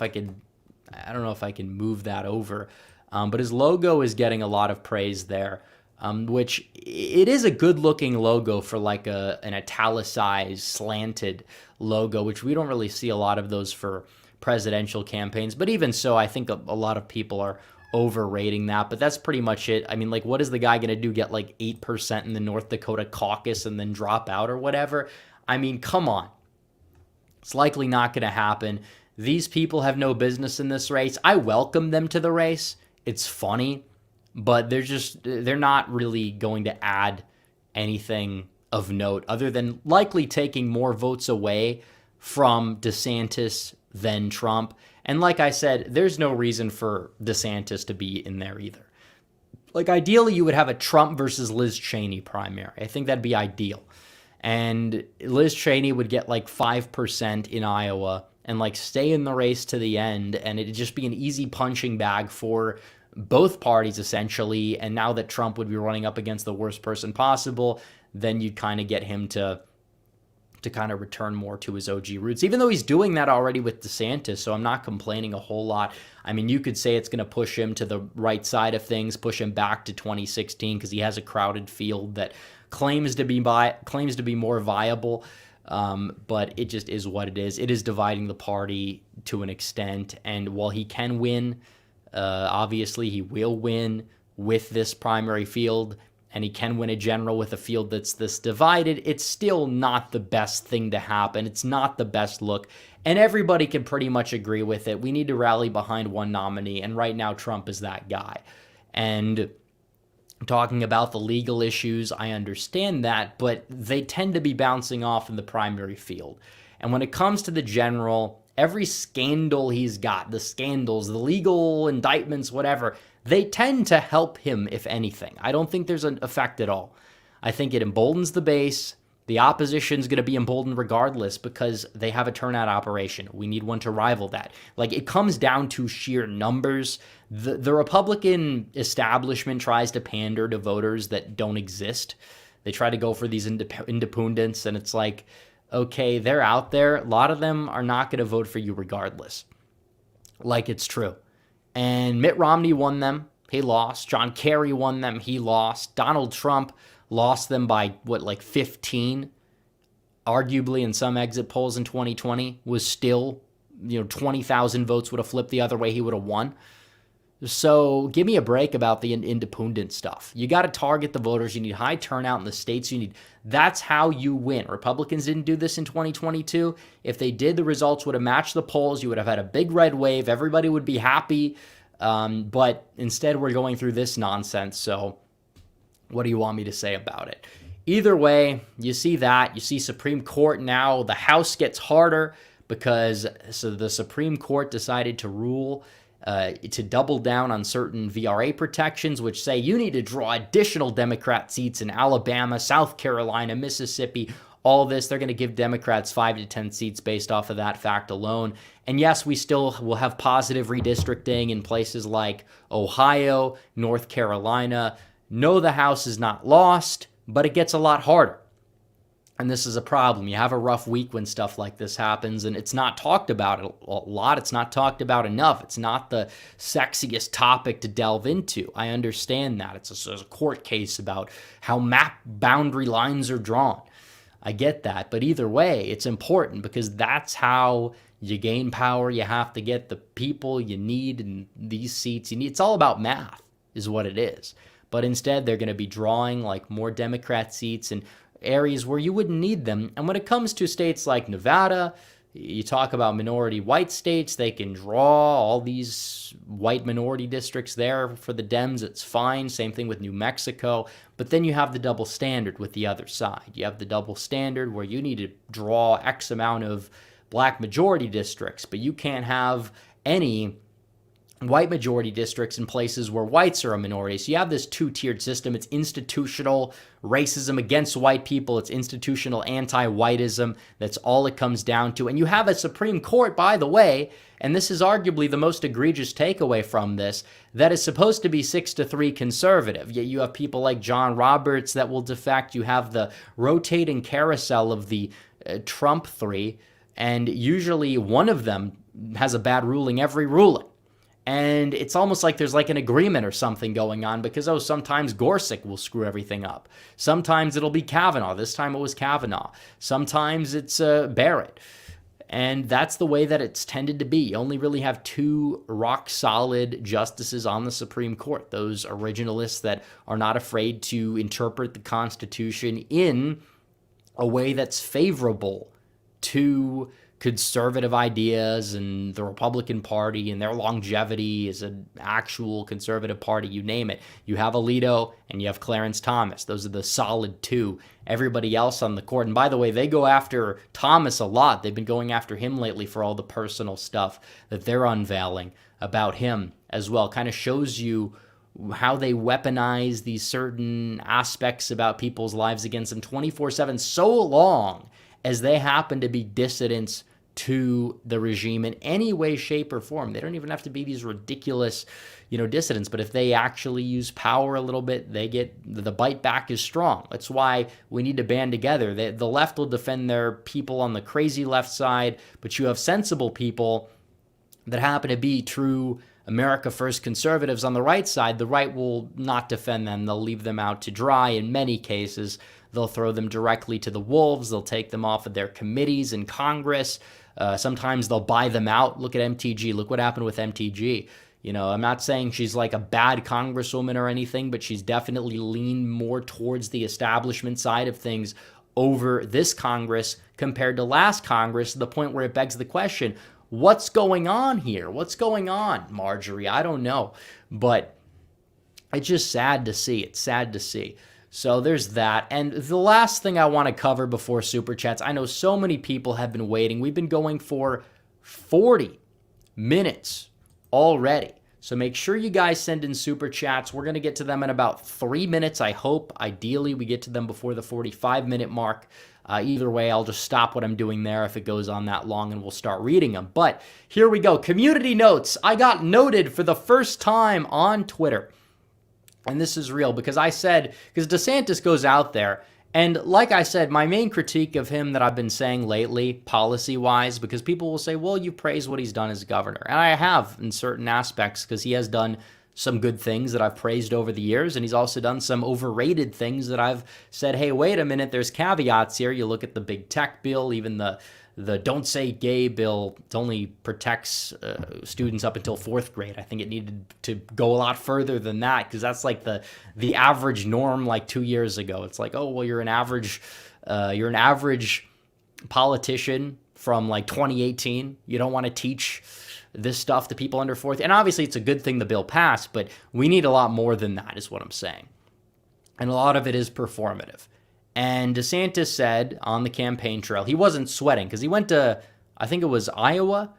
if I can move that over. But his logo is getting a lot of praise there, which it is a good-looking logo for like an italicized, slanted logo, which we don't really see a lot of those for presidential campaigns. But even so, I think a lot of people are overrating that, but that's pretty much it. I mean, like, what is the guy going to do? Get like 8% in the North Dakota caucus and then drop out or whatever? I mean, come on. It's likely not going to happen. These people have no business in this race. I welcome them to the race. It's funny, but they're not really going to add anything of note other than likely taking more votes away from DeSantis than Trump. And like I said, there's no reason for DeSantis to be in there either. Like, ideally, you would have a Trump versus Liz Cheney primary. I think that'd be ideal. And Liz Cheney would get like 5% in Iowa and like stay in the race to the end. And it'd just be an easy punching bag for both parties, essentially. And now that Trump would be running up against the worst person possible, then you'd kind of get him to kind of return more to his OG roots, even though he's doing that already with DeSantis. So I'm not complaining a whole lot. I mean, you could say it's going to push him to the right side of things, push him back to 2016 because he has a crowded field that claims to be more viable. But it just is what it is. It is dividing the party to an extent. And while he can win, obviously he will win with this primary field, and he can win a general with a field that's this divided, it's still not the best thing to happen. It's not the best look, and everybody can pretty much agree with it. We need to rally behind one nominee, and right now Trump is that guy. And talking about the legal issues, I understand that, but they tend to be bouncing off in the primary field. And when it comes to the general, every scandal he's got, the scandals, the legal indictments, whatever, they tend to help him, if anything. I don't think there's an effect at all. I think it emboldens the base. The opposition's going to be emboldened regardless because they have a turnout operation. We need one to rival that. Like, it comes down to sheer numbers. The Republican establishment tries to pander to voters that don't exist. They try to go for these independents, and it's like, okay, they're out there. A lot of them are not going to vote for you regardless. Like, it's true. And Mitt Romney won them. He lost. John Kerry won them. He lost. Donald Trump lost them by, 15? Arguably, in some exit polls in 2020, was still, 20,000 votes would have flipped the other way. He would have won. So give me a break about the independent stuff. You got to target the voters. You need high turnout in the states you need. That's how you win. Republicans didn't do this in 2022. If they did, the results would have matched the polls. You would have had a big red wave. Everybody would be happy. But instead, we're going through this nonsense. So what do you want me to say about it? Either way, you see that. You see Supreme Court now. The House gets harder because the Supreme Court decided to rule to double down on certain VRA protections, which say you need to draw additional Democrat seats in Alabama, South Carolina, Mississippi, all this. They're going to give Democrats 5 to 10 seats based off of that fact alone. And yes, we still will have positive redistricting in places like Ohio, North Carolina. No, the House is not lost, but it gets a lot harder. And this is a problem. You have a rough week when stuff like this happens, and it's not talked about a lot. It's not talked about enough. It's not the sexiest topic to delve into. I understand that. It's a court case about how map boundary lines are drawn. I get that. But either way, it's important because that's how you gain power. You have to get the people you need in these seats. It's all about math is what it is. But instead, they're going to be drawing like more Democrat seats and areas where you wouldn't need them. And when it comes to states like Nevada, you talk about minority white states, they can draw all these white minority districts there for the Dems. It's fine. Same thing with New Mexico. But then you have the double standard with the other side. You have the double standard where you need to draw X amount of black majority districts, but you can't have any white majority districts in places where whites are a minority. So you have this two-tiered system. It's institutional racism against white people. It's institutional anti-whiteism. That's all it comes down to. And you have a Supreme Court, by the way, and this is arguably the most egregious takeaway from this, that is supposed to be 6-3 conservative. Yet you have people like John Roberts that will defect. You have the rotating carousel of the Trump three, and usually one of them has a bad ruling every ruling. And it's almost like there's like an agreement or something going on because, sometimes Gorsuch will screw everything up. Sometimes it'll be Kavanaugh. This time it was Kavanaugh. Sometimes it's Barrett. And that's the way that it's tended to be. You only really have two rock-solid justices on the Supreme Court, those originalists that are not afraid to interpret the Constitution in a way that's favorable to conservative ideas and the Republican Party and their longevity as an actual conservative party, you name it. You have Alito and you have Clarence Thomas. Those are the solid two. Everybody else on the court, and by the way, they go after Thomas a lot. They've been going after him lately for all the personal stuff that they're unveiling about him as well. Kind of shows you how they weaponize these certain aspects about people's lives against them 24/7, so long as they happen to be dissidents to the regime in any way, shape, or form. They don't even have to be these ridiculous, dissidents, but if they actually use power a little bit, the bite back is strong. That's why we need to band together. The left will defend their people on the crazy left side, but you have sensible people that happen to be true America First conservatives on the right side. The right will not defend them. They'll leave them out to dry in many cases. They'll throw them directly to the wolves. They'll take them off of their committees in Congress. Sometimes they'll buy them out. Look at MTG. Look what happened with MTG. I'm not saying she's like a bad congresswoman or anything, but she's definitely leaned more towards the establishment side of things over this Congress compared to last Congress, to the point where it begs the question, what's going on here? What's going on, Marjorie? I don't know. But it's just sad to see. It's sad to see. So there's that. And the last thing I want to cover before Super Chats, I know so many people have been waiting. We've been going for 40 minutes already. So make sure you guys send in Super Chats. We're going to get to them in about 3 minutes, I hope. Ideally, we get to them before the 45-minute mark. Either way, I'll just stop what I'm doing there if it goes on that long, and we'll start reading them. But here we go. Community notes. I got noted for the first time on Twitter. And this is real because DeSantis goes out there, and like I said, my main critique of him that I've been saying lately, policy-wise, because people will say, well, you praise what he's done as governor. And I have in certain aspects, because he has done some good things that I've praised over the years, and he's also done some overrated things that I've said, hey, wait a minute, there's caveats here. You look at the big tech bill, even the Don't Say Gay bill. It only protects students up until 4th grade. I think it needed to go a lot further than that, because that's like the average norm like 2 years ago. It's like, oh, well, you're an average politician from like 2018. You don't want to teach this stuff to people under 4th. And obviously it's a good thing the bill passed, but we need a lot more than that is what I'm saying. And a lot of it is performative. And DeSantis said on the campaign trail, he wasn't sweating because he went to, I think it was Iowa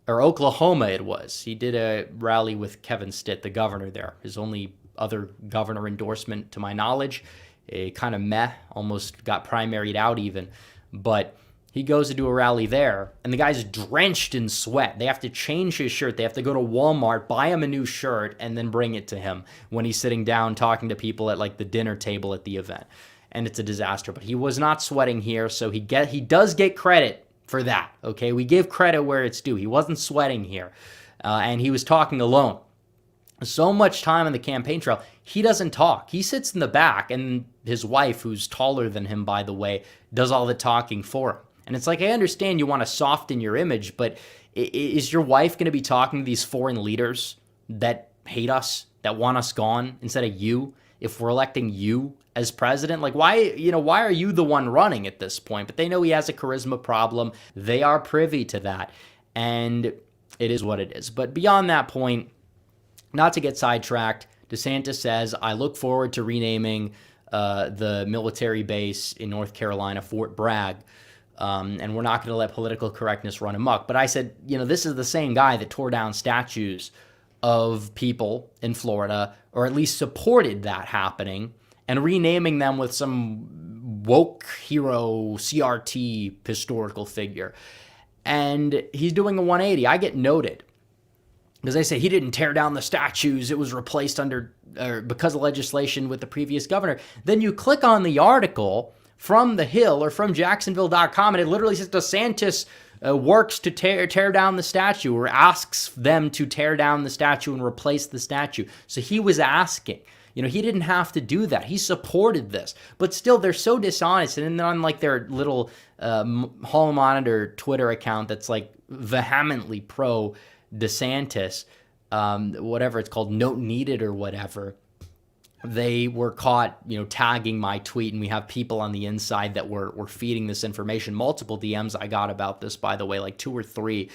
or Oklahoma it was. He did a rally with Kevin Stitt, the governor there, his only other governor endorsement to my knowledge. It kind of almost got primaried out even. But he goes to do a rally there, and the guy's drenched in sweat. They have to change his shirt. They have to go to Walmart, buy him a new shirt, and then bring it to him when he's sitting down talking to people at like the dinner table at the event. And it's a disaster. But he was not sweating here, so he does get credit for that, okay? We give credit where it's due. He wasn't sweating here, and he was talking alone. So much time on the campaign trail, he doesn't talk. He sits in the back, and his wife, who's taller than him, by the way, does all the talking for him. And it's like, I understand you want to soften your image, but is your wife going to be talking to these foreign leaders that hate us, that want us gone, instead of you, if we're electing you as president? Like, why are you the one running at this point? But they know he has a charisma problem. They are privy to that, and it is what it is. But beyond that point, not to get sidetracked, DeSantis says, I look forward to renaming the military base in North Carolina Fort Bragg. And we're not going to let political correctness run amok. But I said, this is the same guy that tore down statues of people in Florida, or at least supported that happening, and renaming them with some woke hero CRT historical figure. And he's doing a 180. I get noted because they say he didn't tear down the statues. It was replaced because of legislation with the previous governor. Then you click on the article from The Hill or from Jacksonville.com, and it literally says DeSantis works to tear down the statue, or asks them to tear down the statue and replace the statue. So he was asking. He didn't have to do that. He supported this. But still, they're so dishonest. And then on like their little Hall Monitor Twitter account that's like vehemently pro DeSantis, whatever it's called, note needed or whatever, they were caught, tagging my tweet, and we have people on the inside that were feeding this information. Multiple DMs I got about this, by the way, like 2 or 3.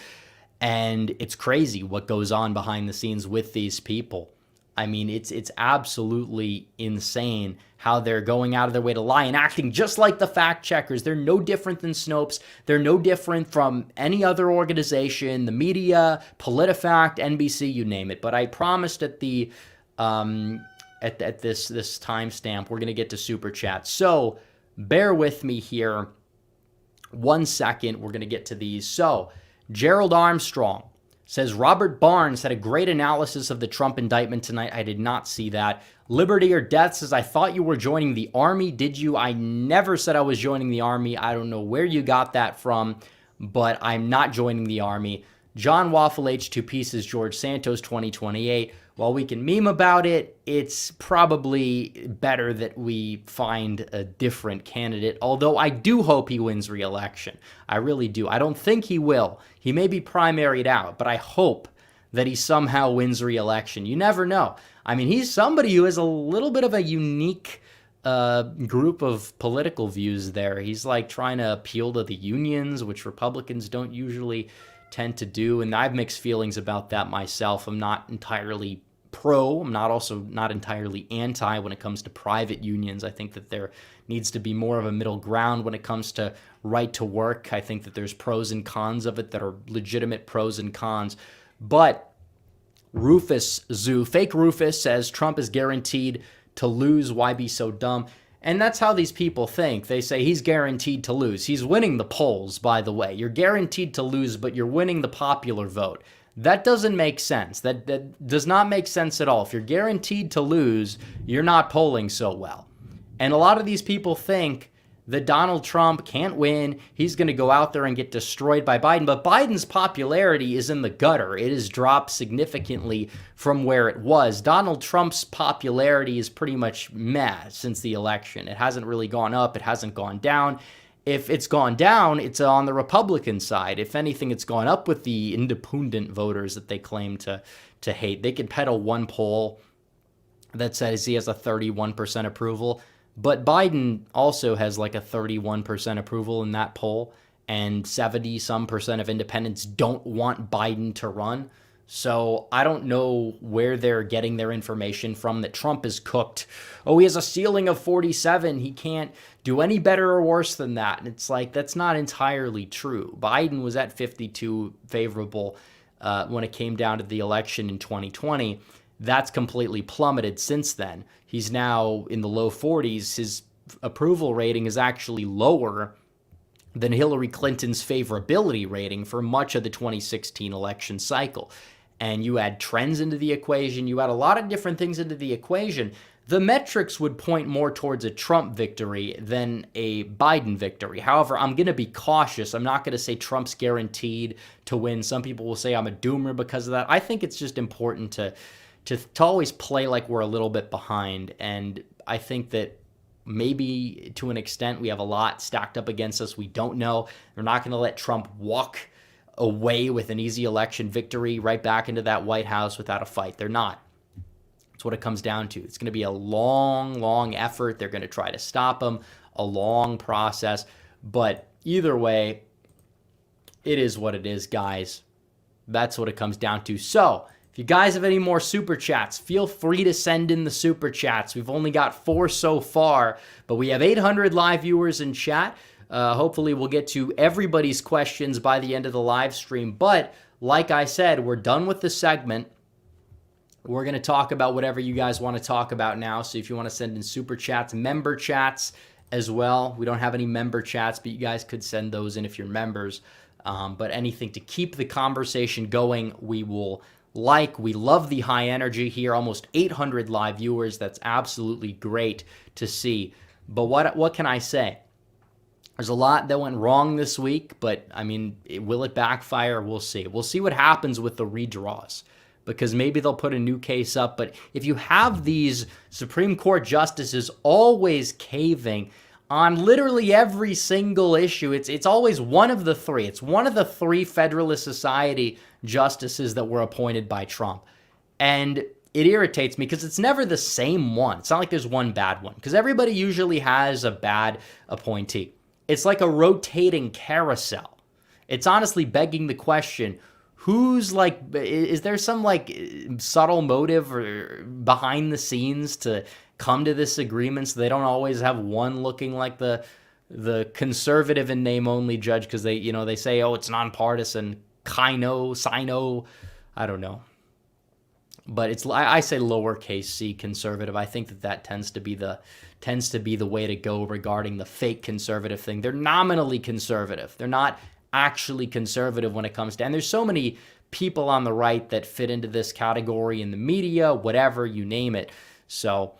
And it's crazy what goes on behind the scenes with these people. I mean, it's absolutely insane how they're going out of their way to lie and acting just like the fact checkers. They're no different than Snopes. They're no different from any other organization, the media, PolitiFact, NBC, you name it. But I promised at the at this timestamp, we're going to get to Super Chat. So bear with me here 1 second. We're going to get to these. So Gerald Armstrong says, Robert Barnes had a great analysis of the Trump indictment tonight. I did not see that. Liberty or Death says, I thought you were joining the Army. Did you? I never said I was joining the Army. I don't know where you got that from, but I'm not joining the Army. John Waffle H2 Pieces, George Santos 2028. While we can meme about it, it's probably better that we find a different candidate, although I do hope he wins re-election. I really do. I don't think he will. He may be primaried out, but I hope that he somehow wins re-election. You never know. I mean, he's somebody who has a little bit of a unique group of political views there. He's like trying to appeal to the unions, which Republicans don't usually tend to do, and I have mixed feelings about that myself. I'm not entirely pro. I'm not entirely anti when it comes to private unions. I think that there needs to be more of a middle ground when it comes to right to work. I think that there's pros and cons of it that are legitimate pros and cons. But Rufus Zoo, fake Rufus, says Trump is guaranteed to lose. Why be so dumb? And that's how these people think. They say he's guaranteed to lose. He's winning the polls, by the way. You're guaranteed to lose, but you're winning the popular vote. That doesn't make sense. That does not make sense at all. If you're guaranteed to lose, you're not polling so well. And a lot of these people think that Donald Trump can't win. He's going to go out there and get destroyed by Biden. But Biden's popularity is in the gutter. It has dropped significantly from where it was. Donald Trump's popularity is pretty much meh since the election. It hasn't really gone up. It hasn't gone down. If it's gone down, it's on the Republican side. If anything, it's gone up with the independent voters that they claim to hate. They could peddle one poll that says he has a 31% approval, but Biden also has like a 31% approval in that poll, and 70-some% of independents don't want Biden to run. So I don't know where they're getting their information from that Trump is cooked. Oh, he has a ceiling of 47. He can't do any better or worse than that. And it's like, that's not entirely true. Biden was at 52 favorable when it came down to the election in 2020. That's completely plummeted since then. He's now in the low 40s. His approval rating is actually lower than Hillary Clinton's favorability rating for much of the 2016 election cycle. And you add trends into the equation, you add a lot of different things into the equation, the metrics would point more towards a Trump victory than a Biden victory. However, I'm going to be cautious. I'm not going to say Trump's guaranteed to win. Some people will say I'm a doomer because of that. I think it's just important to always play like we're a little bit behind. And I think that maybe to an extent we have a lot stacked up against us. We don't know. They're not going to let Trump walk away with an easy election victory right back into that White House without a fight. They're not. That's what it comes down to. It's going to be a long, long effort. They're going to try to stop him, a long process. But either way, it is what it is, guys. That's what it comes down to. So if you guys have any more super chats, feel free to send in the super chats. We've only got 4 so far, but we have 800 live viewers in chat. Hopefully we'll get to everybody's questions by the end of the live stream. But like I said, we're done with the segment. We're going to talk about whatever you guys want to talk about now. So if you want to send in super chats, member chats as well. We don't have any member chats, but you guys could send those in if you're members. But anything to keep the conversation going, we will like. We love the high energy here. Almost 800 live viewers. That's absolutely great to see. But what can I say? There's a lot that went wrong this week, but I mean, will it backfire? We'll see. We'll see what happens with the redraws. because maybe they'll put a new case up. But if you have these Supreme Court justices always caving on literally every single issue, it's always one of the three. It's one of the three Federalist Society justices that were appointed by Trump. And it irritates me because it's never the same one. It's not like there's one bad one, because everybody usually has a bad appointee. It's like a rotating carousel. It's honestly begging the question, who's like, is there some like subtle motive or behind the scenes to come to this agreement so they don't always have one looking like the conservative in name only judge, because they say, oh, it's nonpartisan, sino, I don't know. But it's, I say lowercase c conservative. I think that tends to be the way to go regarding the fake conservative thing. They're nominally conservative. They're not actually conservative when it comes to, and there's so many people on the right that fit into this category in the media, whatever, you name it. So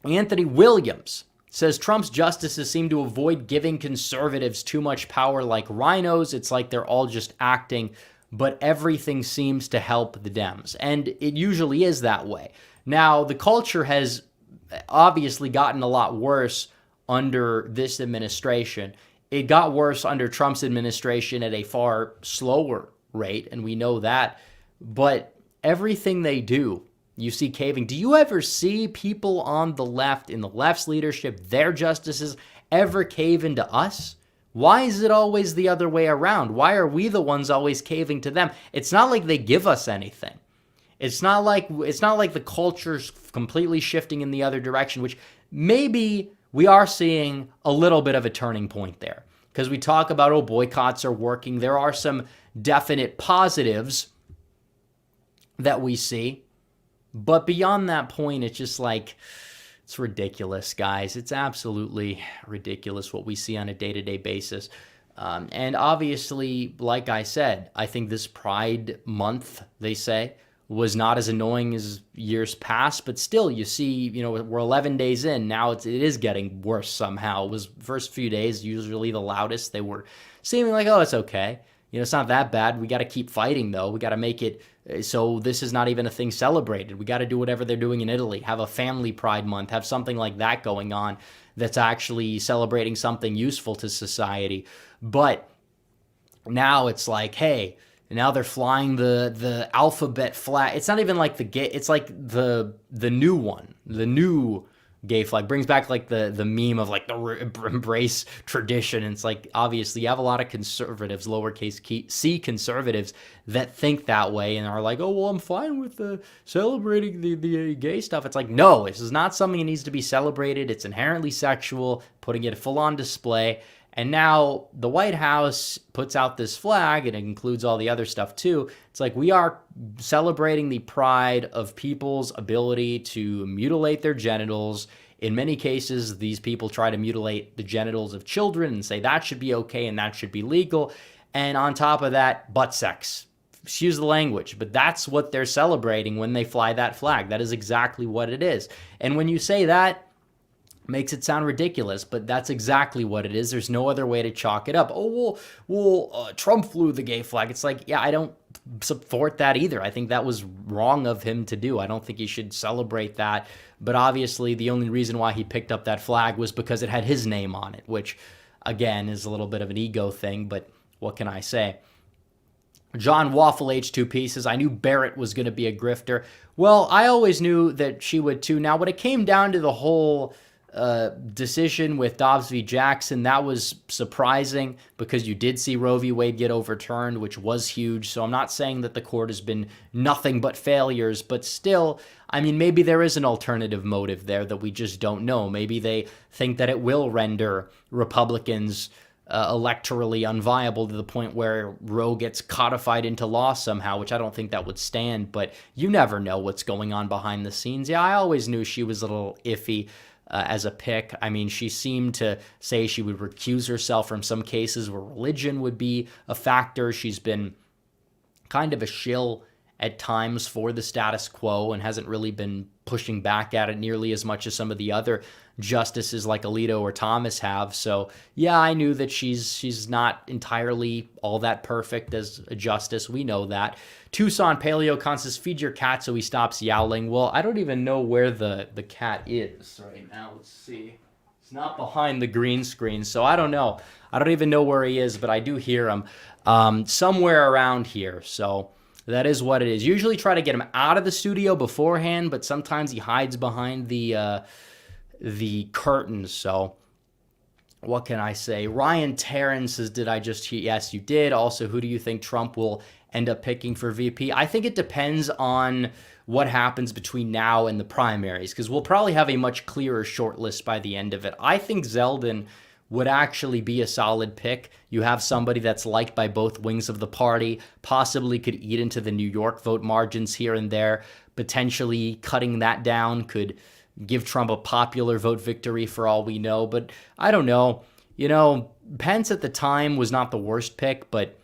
Anthony Williams says Trump's justices seem to avoid giving conservatives too much power like rhinos. It's like they're all just acting, but everything seems to help the Dems. And it usually is that way. Now, the culture has obviously gotten a lot worse under this administration. It got worse under Trump's administration at a far slower rate, and we know that. But everything they do, you see caving. Do you ever see people on the left, in the left's leadership, their justices, ever cave into us? Why is it always the other way around? Why are we the ones always caving to them? It's not like they give us anything. It's not like the culture's completely shifting in the other direction, which maybe we are seeing a little bit of a turning point there. Because we talk about, oh, boycotts are working. There are some definite positives that we see. But beyond that point, it's just like, it's ridiculous, guys. It's absolutely ridiculous what we see on a day-to-day basis. And obviously, like I said, I think this Pride Month, they say, was not as annoying as years past, but still, you see, we're 11 days in. Now it is getting worse somehow. It was first few days usually the loudest. They were seeming like, oh, it's okay. It's not that bad. We got to keep fighting, though. We got to make it so this is not even a thing celebrated. We got to do whatever they're doing in Italy. Have a family Pride Month. Have something like that going on that's actually celebrating something useful to society. But now it's like, hey, now they're flying the alphabet flag. It's not even like the gay. It's like the new one, the new gay flag. Brings back like the meme of like the embrace tradition. And it's like, obviously you have a lot of conservatives, lowercase c conservatives, that think that way and are like, oh, well, I'm fine with celebrating the gay stuff. It's like, no, this is not something that needs to be celebrated. It's inherently sexual, putting it full on display. And now the White House puts out this flag, and it includes all the other stuff too. It's like, we are celebrating the pride of people's ability to mutilate their genitals. In many cases, these people try to mutilate the genitals of children and say that should be okay and that should be legal. And on top of that, butt sex. Excuse the language, but that's what they're celebrating when they fly that flag. That is exactly what it is. And when you say that, makes it sound ridiculous, but that's exactly what it is. There's no other way to chalk it up. Oh, well, Trump flew the gay flag. It's like, yeah, I don't support that either. I think that was wrong of him to do. I don't think he should celebrate that. But obviously, the only reason why he picked up that flag was because it had his name on it, which, again, is a little bit of an ego thing, but what can I say? John Waffle H2P says, I knew Barrett was going to be a grifter. Well, I always knew that she would too. Now, when it came down to the whole decision with Dobbs v. Jackson, that was surprising because you did see Roe v. Wade get overturned, which was huge. So I'm not saying that the court has been nothing but failures, but still, I mean, maybe there is an alternative motive there that we just don't know. Maybe they think that it will render Republicans electorally unviable to the point where Roe gets codified into law somehow, which I don't think that would stand, but you never know what's going on behind the scenes. Yeah, I always knew she was a little iffy as a pick. I mean, she seemed to say she would recuse herself from some cases where religion would be a factor. She's been kind of a shill at times for the status quo and hasn't really been pushing back at it nearly as much as some of the other justices like Alito or Thomas have. So yeah, I knew that she's not entirely all that perfect as a justice. We know that. Tucson Paleocon says, feed your cat so he stops yowling. Well, I don't even know where the cat is right now. Let's see. It's not behind the green screen, so I don't know. I don't even know where he is, but I do hear him somewhere around here. So that is what it is. Usually try to get him out of the studio beforehand, but sometimes he hides behind the curtains. So what can I say? Ryan Taryn says, did I just hear? Yes, you did. Also, who do you think Trump will end up picking for VP? I think it depends on what happens between now and the primaries, because we'll probably have a much clearer shortlist by the end of it. I think Zeldin would actually be a solid pick. You have somebody that's liked by both wings of the party, possibly could eat into the New York vote margins here and there, potentially cutting that down could give Trump a popular vote victory for all we know. But I don't know. You know, Pence at the time was not the worst pick, but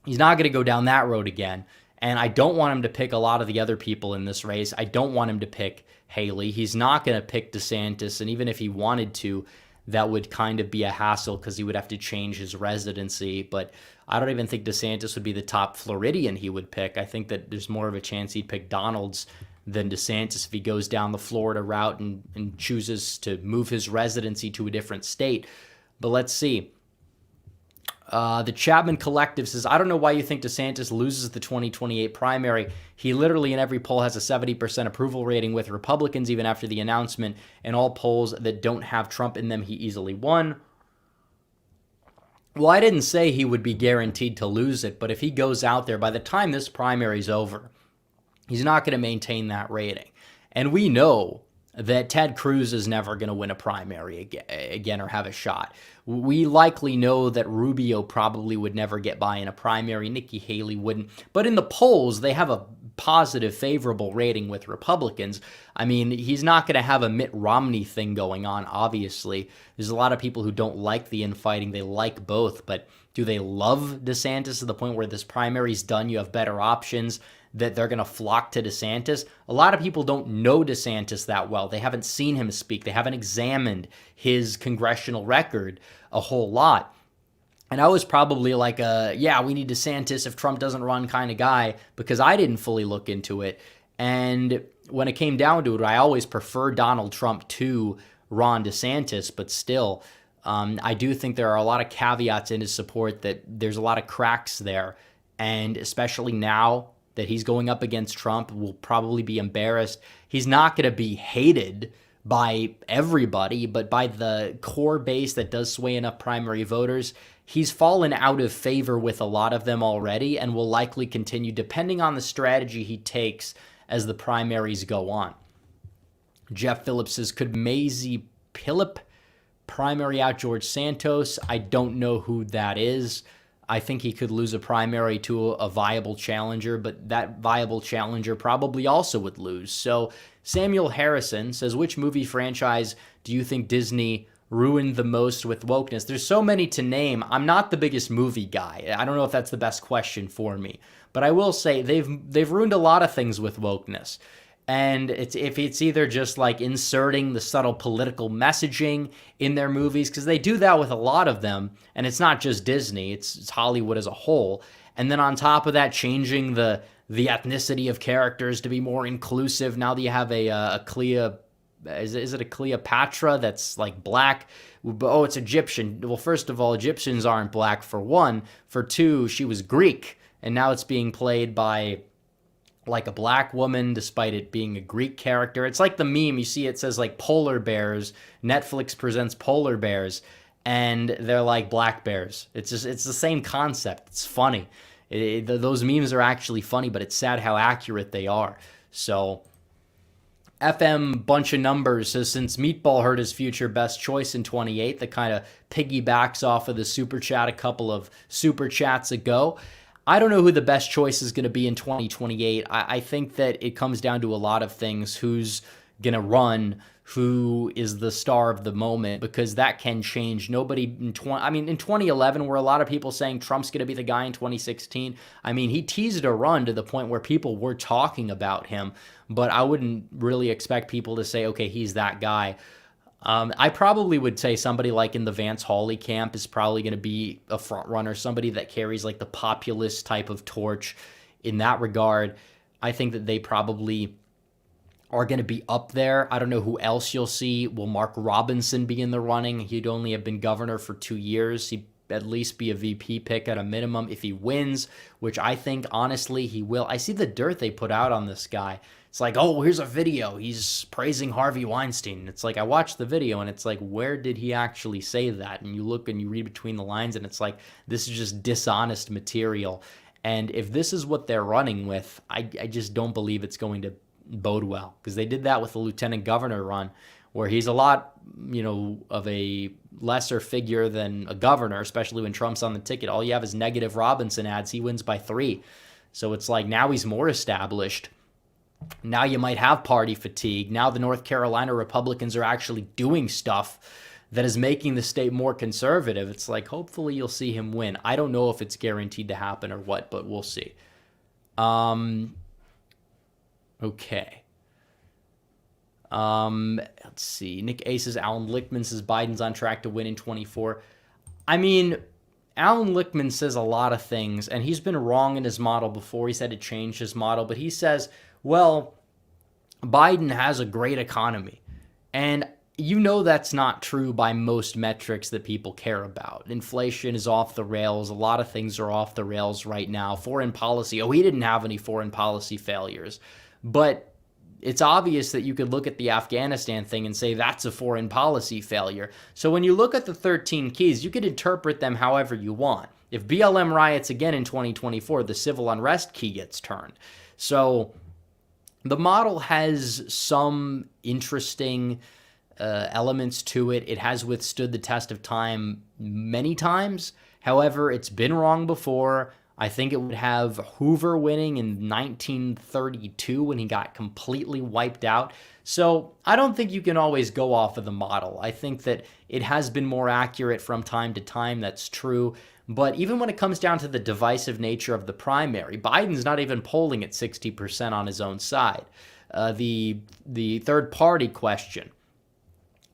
he's not going to go down that road again. And I don't want him to pick a lot of the other people in this race. I don't want him to pick Haley. He's not going to pick DeSantis. And even if he wanted to, that would kind of be a hassle because he would have to change his residency. But I don't even think DeSantis would be the top Floridian he would pick. I think that there's more of a chance he'd pick Donalds than DeSantis if he goes down the Florida route and chooses to move his residency to a different state. But let's see. The Chapman Collective says, I don't know why you think DeSantis loses the 2028 primary. He literally in every poll has a 70% approval rating with Republicans even after the announcement, and all polls that don't have Trump in them, he easily won. Well, I didn't say he would be guaranteed to lose it, but if he goes out there, by the time this primary is over, he's not going to maintain that rating. And we know that Ted Cruz is never going to win a primary again or have a shot. We likely know that Rubio probably would never get by in a primary. Nikki Haley wouldn't. But in the polls, they have a positive, favorable rating with Republicans. I mean, he's not going to have a Mitt Romney thing going on, obviously. There's a lot of people who don't like the infighting. They like both. But do they love DeSantis to the point where this primary's done, you have better options, that they're going to flock to DeSantis? A lot of people don't know DeSantis that well. They haven't seen him speak. They haven't examined his congressional record a whole lot. And I was probably like we need DeSantis if Trump doesn't run kind of guy, because I didn't fully look into it. And when it came down to it, I always preferred Donald Trump to Ron DeSantis, but still, I do think there are a lot of caveats in his support, that there's a lot of cracks there. And especially now that he's going up against Trump, will probably be embarrassed. He's not going to be hated by everybody, but by the core base that does sway enough primary voters, he's fallen out of favor with a lot of them already and will likely continue depending on the strategy he takes as the primaries go on. Jeff Phillips says, could Mazie Phillip primary out George Santos? I don't know who that is. I think he could lose a primary to a viable challenger, but that viable challenger probably also would lose. So Samuel Harrison says, which movie franchise do you think Disney ruined the most with wokeness? There's so many to name. I'm not the biggest movie guy. I don't know if that's the best question for me, but I will say they've ruined a lot of things with wokeness. And if it's either just like inserting the subtle political messaging in their movies, because they do that with a lot of them, and it's not just Disney, it's Hollywood as a whole. And then on top of that, changing the ethnicity of characters to be more inclusive. Now that you have is it a Cleopatra that's like black? Oh, it's Egyptian. Well, first of all, Egyptians aren't black, for one. For two, she was Greek, and now it's being played by like a black woman despite it being a Greek character. It's like the meme you see, it says like polar bears, Netflix presents polar bears, and they're like black bears. It's the same concept. It's funny. Those memes are actually funny, but it's sad how accurate they are. So FM Bunch of Numbers says, since Meatball heard his future best choice in 28, that kind of piggybacks off of the super chat a couple of super chats ago. I don't know who the best choice is going to be in 2028. I think that it comes down to a lot of things. Who's going to run, who is the star of the moment, because that can change. Nobody in in 2011, where a lot of people saying Trump's going to be the guy in 2016, I mean, he teased a run to the point where people were talking about him, but I wouldn't really expect people to say, okay, he's that guy. I probably would say somebody like in the Vance Hawley camp is probably going to be a front runner, somebody that carries like the populist type of torch in that regard. I think that they probably are going to be up there. I don't know who else you'll see. Will Mark Robinson be in the running? He'd only have been governor for 2 years. He'd at least be a VP pick at a minimum if he wins, which I think, honestly, he will. I see the dirt they put out on this guy. It's like, oh, here's a video. He's praising Harvey Weinstein. It's like, I watched the video, and it's like, where did he actually say that? And you look and you read between the lines, and it's like, this is just dishonest material. And if this is what they're running with, I just don't believe it's going to bode well, because they did that with the lieutenant governor run, where he's a lot, of a lesser figure than a governor, especially when Trump's on the ticket. All you have is negative Robinson ads. He wins by 3. So it's like, now he's more established. Now you might have party fatigue. Now the North Carolina Republicans are actually doing stuff that is making the state more conservative. It's like, hopefully you'll see him win. I don't know if it's guaranteed to happen or what, but we'll see. Okay. Let's see. Nick A says Alan Lichtman says Biden's on track to win in 24. I mean, Alan Lichtman says a lot of things, and he's been wrong in his model before. He's had to change his model, but he says, well, Biden has a great economy. And that's not true by most metrics that people care about. Inflation is off the rails. A lot of things are off the rails right now. Foreign policy. Oh, he didn't have any foreign policy failures. But it's obvious that you could look at the Afghanistan thing and say that's a foreign policy failure. So when you look at the 13 keys, you could interpret them however you want. If BLM riots again in 2024, the civil unrest key gets turned. So the model has some interesting elements to it. It has withstood the test of time many times. However, it's been wrong before. I think it would have Hoover winning in 1932 when he got completely wiped out. So I don't think you can always go off of the model. I think that it has been more accurate from time to time. That's true. But even when it comes down to the divisive nature of the primary, Biden's not even polling at 60% on his own side. The third party question,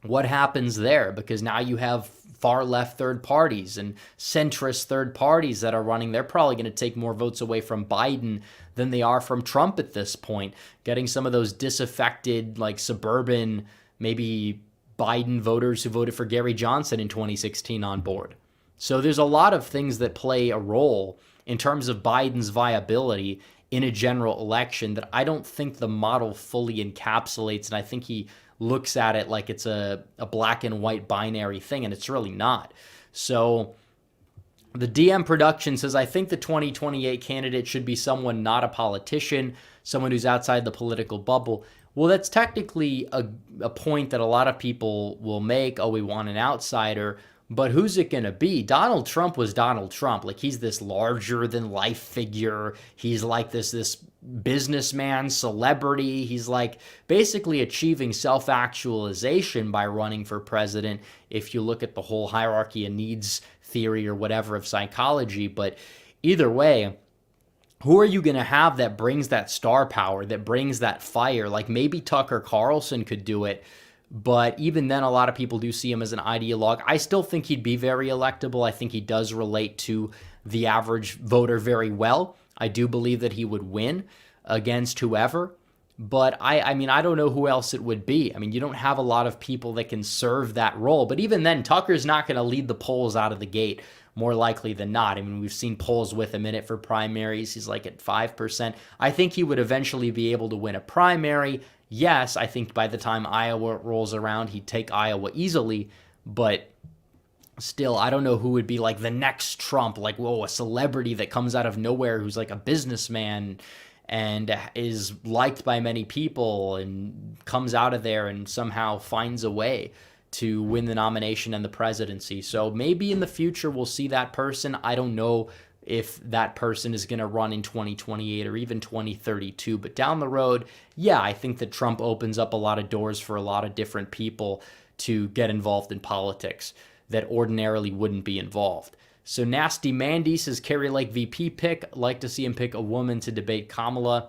what happens there? Because now you have far left third parties and centrist third parties that are running. They're probably going to take more votes away from Biden than they are from Trump at this point, getting some of those disaffected, like suburban, maybe Biden voters who voted for Gary Johnson in 2016 on board. So there's a lot of things that play a role in terms of Biden's viability in a general election that I don't think the model fully encapsulates. And I think he looks at it like it's a black and white binary thing, and it's really not. So the DM production says, I think the 2028 candidate should be someone not a politician, someone who's outside the political bubble. Well, that's technically a point that a lot of people will make. Oh, we want an outsider. But who's it going to be? Donald Trump was Donald Trump. Like, he's this larger-than-life figure. He's like this businessman, celebrity. He's like basically achieving self-actualization by running for president, if you look at the whole hierarchy of needs theory or whatever of psychology. But either way, who are you going to have that brings that star power, that brings that fire? Like, maybe Tucker Carlson could do it. But even then, a lot of people do see him as an ideologue. I still think he'd be very electable. I think he does relate to the average voter very well. I do believe that he would win against whoever. But I mean, I don't know who else it would be. I mean, you don't have a lot of people that can serve that role. But even then, Tucker's not going to lead the polls out of the gate, more likely than not. I mean, we've seen polls with him in it for primaries. He's like at 5%. I think he would eventually be able to win a primary. Yes, I think by the time Iowa rolls around, he'd take Iowa easily, but still, I don't know who would be like the next Trump, like, whoa, a celebrity that comes out of nowhere who's like a businessman and is liked by many people and comes out of there and somehow finds a way to win the nomination and the presidency. So maybe in the future we'll see that person. I don't know if that person is going to run in 2028 or even 2032. But down the road, yeah, I think that Trump opens up a lot of doors for a lot of different people to get involved in politics that ordinarily wouldn't be involved. So Nasty Mandy says Kari Lake VP pick. Like to see him pick a woman to debate Kamala.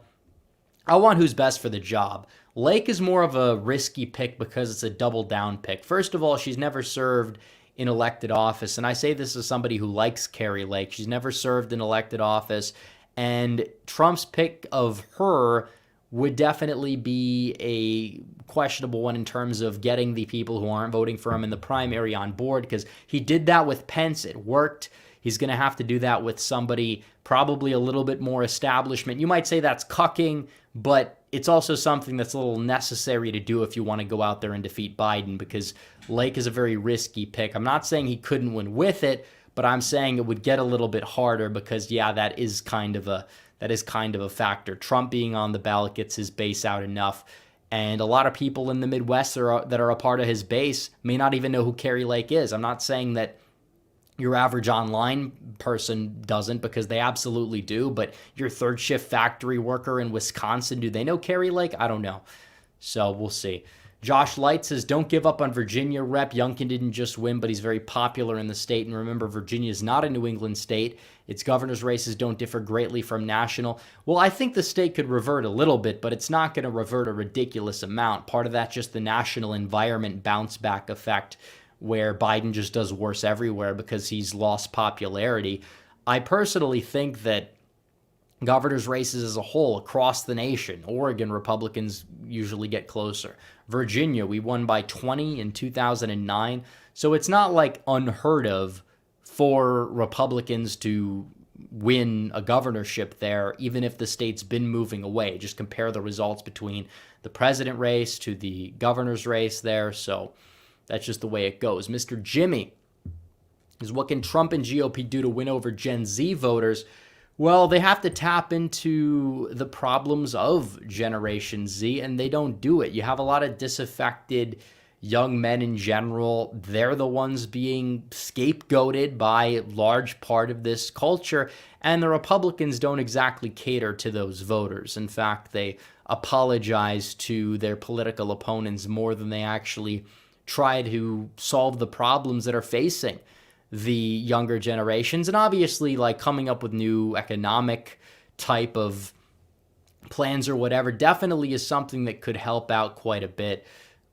I want who's best for the job. Lake is more of a risky pick because it's a double down pick. First of all, she's never served in elected office. And I say this as somebody who likes Kari Lake. She's never served in elected office. And Trump's pick of her would definitely be a questionable one in terms of getting the people who aren't voting for him in the primary on board, because he did that with Pence. It worked. He's going to have to do that with somebody probably a little bit more establishment. You might say that's cucking, but it's also something that's a little necessary to do if you want to go out there and defeat Biden, because Lake is a very risky pick. I'm not saying he couldn't win with it, but I'm saying it would get a little bit harder because, yeah, that is kind of a factor. Trump being on the ballot gets his base out enough, and a lot of people in the Midwest that are a part of his base may not even know who Kari Lake is. I'm not saying that your average online person doesn't, because they absolutely do, but your third shift factory worker in Wisconsin, do they know Kari Lake? I don't know. So we'll see. Josh Light says, don't give up on Virginia rep. Youngkin didn't just win, but he's very popular in the state. And remember, Virginia is not a New England state. Its governor's races don't differ greatly from national. Well, I think the state could revert a little bit, but it's not going to revert a ridiculous amount. Part of that's just the national environment bounce back effect, where Biden just does worse everywhere because he's lost popularity. I personally think that governor's races as a whole across the nation, Oregon, Republicans usually get closer. Virginia, we won by 20 in 2009. So it's not like unheard of for Republicans to win a governorship there, even if the state's been moving away. Just compare the results between the president race to the governor's race there. So that's just the way it goes. Mr. Jimmy is, what can Trump and GOP do to win over Gen Z voters? Well, they have to tap into the problems of Generation Z, and they don't do it. You have a lot of disaffected young men in general. They're the ones being scapegoated by a large part of this culture, and the Republicans don't exactly cater to those voters. In fact, they apologize to their political opponents more than they actually try to solve the problems that are facing the younger generations. And obviously, like, coming up with new economic type of plans or whatever definitely is something that could help out quite a bit.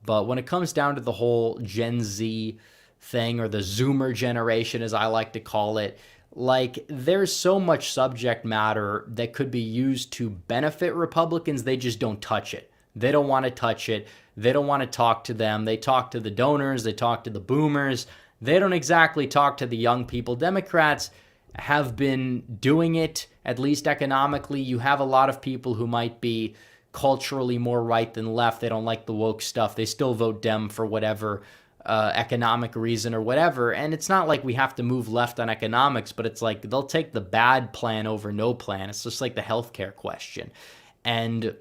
But when it comes down to the whole Gen Z thing, or the Zoomer generation, as I like to call it, like, there's so much subject matter that could be used to benefit Republicans. They just don't touch it. They don't want to touch it. They don't want to talk to them. They talk to the donors. They talk to the boomers. They don't exactly talk to the young people. Democrats have been doing it, at least economically. You have a lot of people who might be culturally more right than left. They don't like the woke stuff. They still vote Dem for whatever economic reason or whatever. And it's not like we have to move left on economics, but it's like they'll take the bad plan over no plan. It's just like the healthcare question. And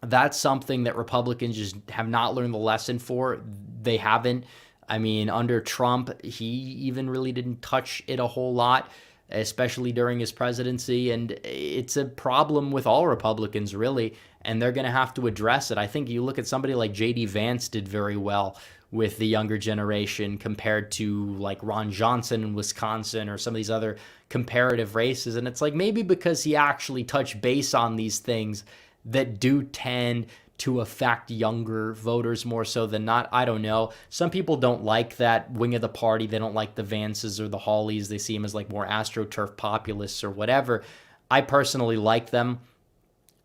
that's something that Republicans just have not learned the lesson for. They haven't. I mean, under Trump, he even really didn't touch it a whole lot, especially during his presidency. And it's a problem with all Republicans, really, and they're going to have to address it. I think you look at somebody like J.D. Vance did very well with the younger generation compared to, like, Ron Johnson in Wisconsin or some of these other comparative races. And it's like, maybe because he actually touched base on these things that do tend to affect younger voters more so than not. I don't know. Some people don't like that wing of the party. They don't like the Vances or the Hawleys. They see them as like more AstroTurf populists or whatever. I personally like them.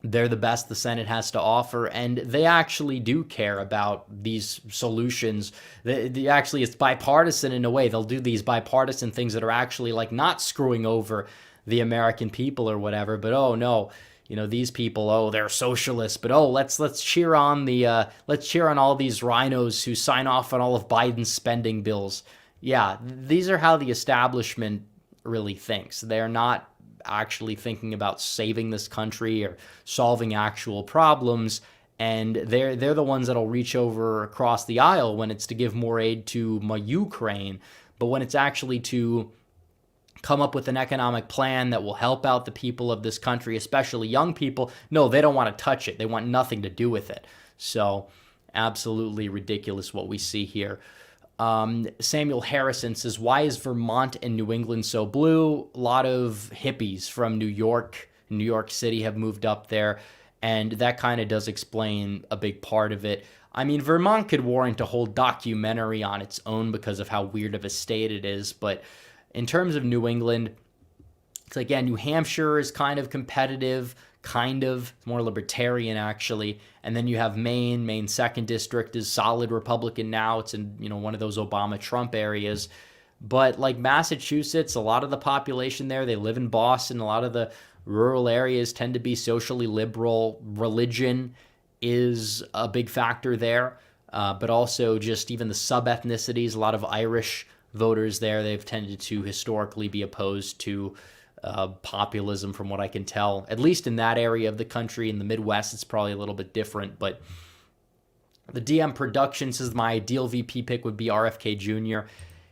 They're the best the Senate has to offer, and they actually do care about these solutions. Actually, it's bipartisan in a way. They'll do these bipartisan things that are actually like not screwing over the American people or whatever, but oh no, you know, these people, oh, they're socialists, but oh, let's cheer on all these rhinos who sign off on all of Biden's spending bills. Yeah, these are how the establishment really thinks. They're not actually thinking about saving this country or solving actual problems, and they're the ones that'll reach over across the aisle when it's to give more aid to Ukraine. But when it's actually to come up with an economic plan that will help out the people of this country, especially young people. No, they don't want to touch it. They want nothing to do with it. So absolutely ridiculous what we see here. Samuel Harrison says, why is Vermont and New England so blue? A lot of hippies from New York City have moved up there, and that kind of does explain a big part of it. I mean, Vermont could warrant a whole documentary on its own because of how weird of a state it is, but in terms of New England, it's like, yeah, New Hampshire is kind of competitive, more libertarian actually. And then you have Maine. Maine's 2nd district is solid Republican now. It's in, one of those Obama-Trump areas. But like Massachusetts, a lot of the population there, they live in Boston. A lot of the rural areas tend to be socially liberal. Religion is a big factor there. But also just even the sub-ethnicities, a lot of Irish voters there, they've tended to historically be opposed to populism, from what I can tell, at least in that area of the country. In the Midwest, it's probably a little bit different, but the DM Production says my ideal VP pick would be RFK Jr.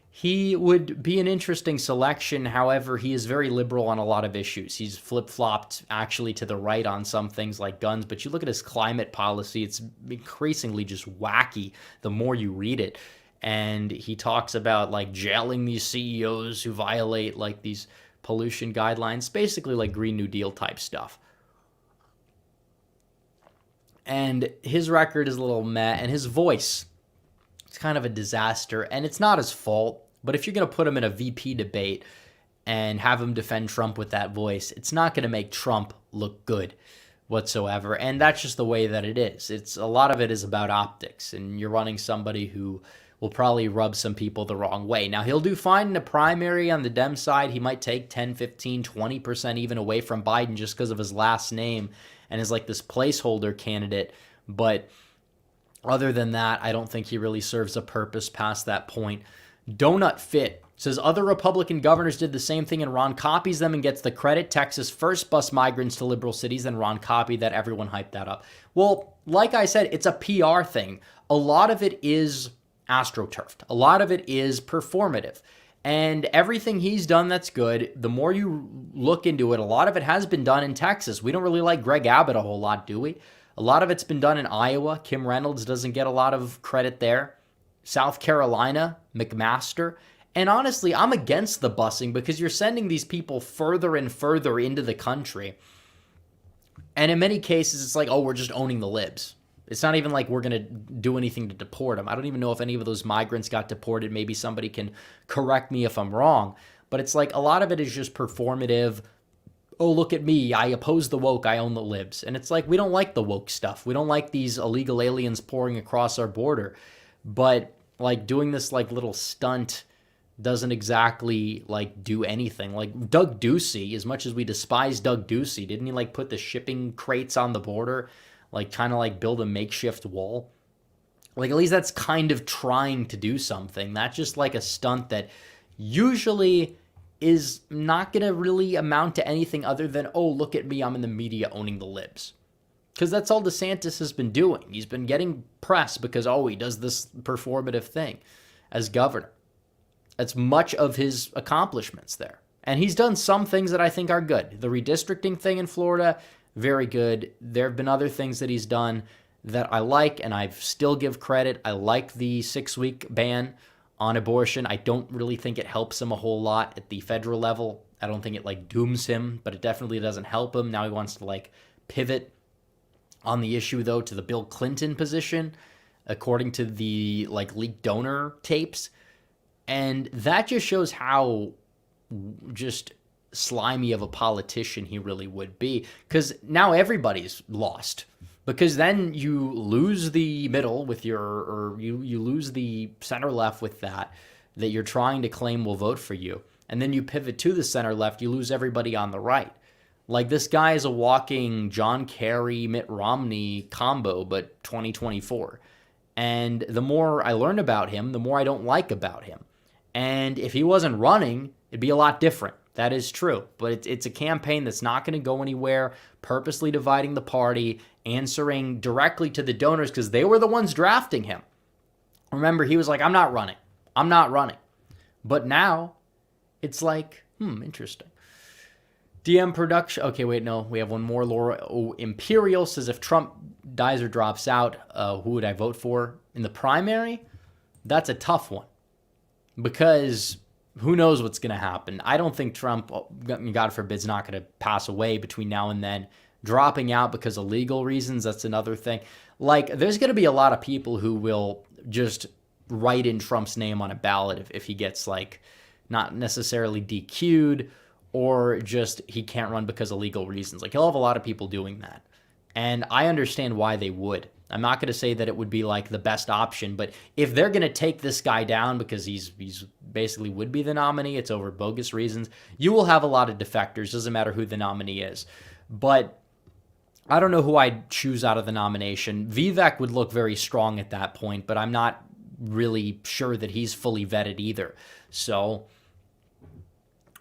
He would be an interesting selection. However, he is very liberal on a lot of issues. He's flip-flopped actually to the right on some things like guns, but you look at his climate policy, it's increasingly just wacky the more you read it. And he talks about like jailing these CEOs who violate like these pollution guidelines, basically like Green New Deal type stuff. And his record is a little meh, and his voice, it's kind of a disaster, and it's not his fault. But if you're going to put him in a VP debate and have him defend Trump with that voice, it's not going to make Trump look good whatsoever. And that's just the way that it is. A lot of it is about optics, and you're running somebody who will probably rub some people the wrong way. Now, he'll do fine in a primary on the Dem side. He might take 10, 15, 20% even away from Biden just because of his last name and is like this placeholder candidate. But other than that, I don't think he really serves a purpose past that point. Donut Fit says other Republican governors did the same thing, and Ron copies them and gets the credit. Texas first bus migrants to liberal cities, then Ron copied that. Everyone hyped that up. Well, like I said, it's a PR thing. A lot of it is astroturfed. A lot of it is performative. And everything he's done that's good, the more you look into it, a lot of it has been done in Texas. We don't really like Greg Abbott a whole lot, do we? A lot of it's been done in Iowa. Kim Reynolds doesn't get a lot of credit there. South Carolina, McMaster. And honestly, I'm against the busing because you're sending these people further and further into the country. And in many cases, it's like, oh, we're just owning the libs. It's not even like we're going to do anything to deport them. I don't even know if any of those migrants got deported. Maybe somebody can correct me if I'm wrong. But it's like a lot of it is just performative. Oh, look at me. I oppose the woke. I own the libs. And it's like, we don't like the woke stuff. We don't like these illegal aliens pouring across our border. But like doing this like little stunt doesn't exactly like do anything. Like Doug Ducey, as much as we despise Doug Ducey, didn't he like put the shipping crates on the border? Like kind of like build a makeshift wall. Like at least that's kind of trying to do something. That's just like a stunt that usually is not going to really amount to anything other than, oh, look at me, I'm in the media owning the libs. Because that's all DeSantis has been doing. He's been getting press because, oh, he does this performative thing as governor. That's much of his accomplishments there. And he's done some things that I think are good. The redistricting thing in Florida, very good. There have been other things that he's done that I like, and I still give credit. I like the 6-week ban on abortion. I don't really think it helps him a whole lot at the federal level. I don't think it like dooms him, but it definitely doesn't help him. Now he wants to like pivot on the issue though to the Bill Clinton position, according to the like leaked donor tapes. And that just shows how just slimy of a politician he really would be, because now everybody's lost, because then you lose the middle with your, or you lose the center left with that you're trying to claim will vote for you, and then you pivot to the center left, you lose everybody on the right. Like this guy is a walking John Kerry, Mitt Romney combo, but 2024. And the more I learn about him, the more I don't like about him. And if he wasn't running, it'd be a lot different. That is true. But it's a campaign that's not going to go anywhere, purposely dividing the party, answering directly to the donors because they were the ones drafting him. Remember, he was like, I'm not running. But now it's like, Interesting. DM production. Okay, wait, no. We have one more. Laura Imperial says, if Trump dies or drops out, who would I vote for in the primary? That's a tough one because who knows what's going to happen. I don't think Trump, God forbid, is not going to pass away between now and then. Dropping out because of legal reasons, that's another thing. Like, there's going to be a lot of people who will just write in Trump's name on a ballot if he gets, like, not necessarily DQ'd, or just he can't run because of legal reasons. Like, he'll have a lot of people doing that. And I understand why they would. I'm not going to say that it would be like the best option, but if they're going to take this guy down because he's basically would be the nominee, it's over bogus reasons, you will have a lot of defectors. Doesn't matter who the nominee is. But I don't know who I'd choose out of the nomination. Vivek would look very strong at that point, but I'm not really sure that he's fully vetted either. So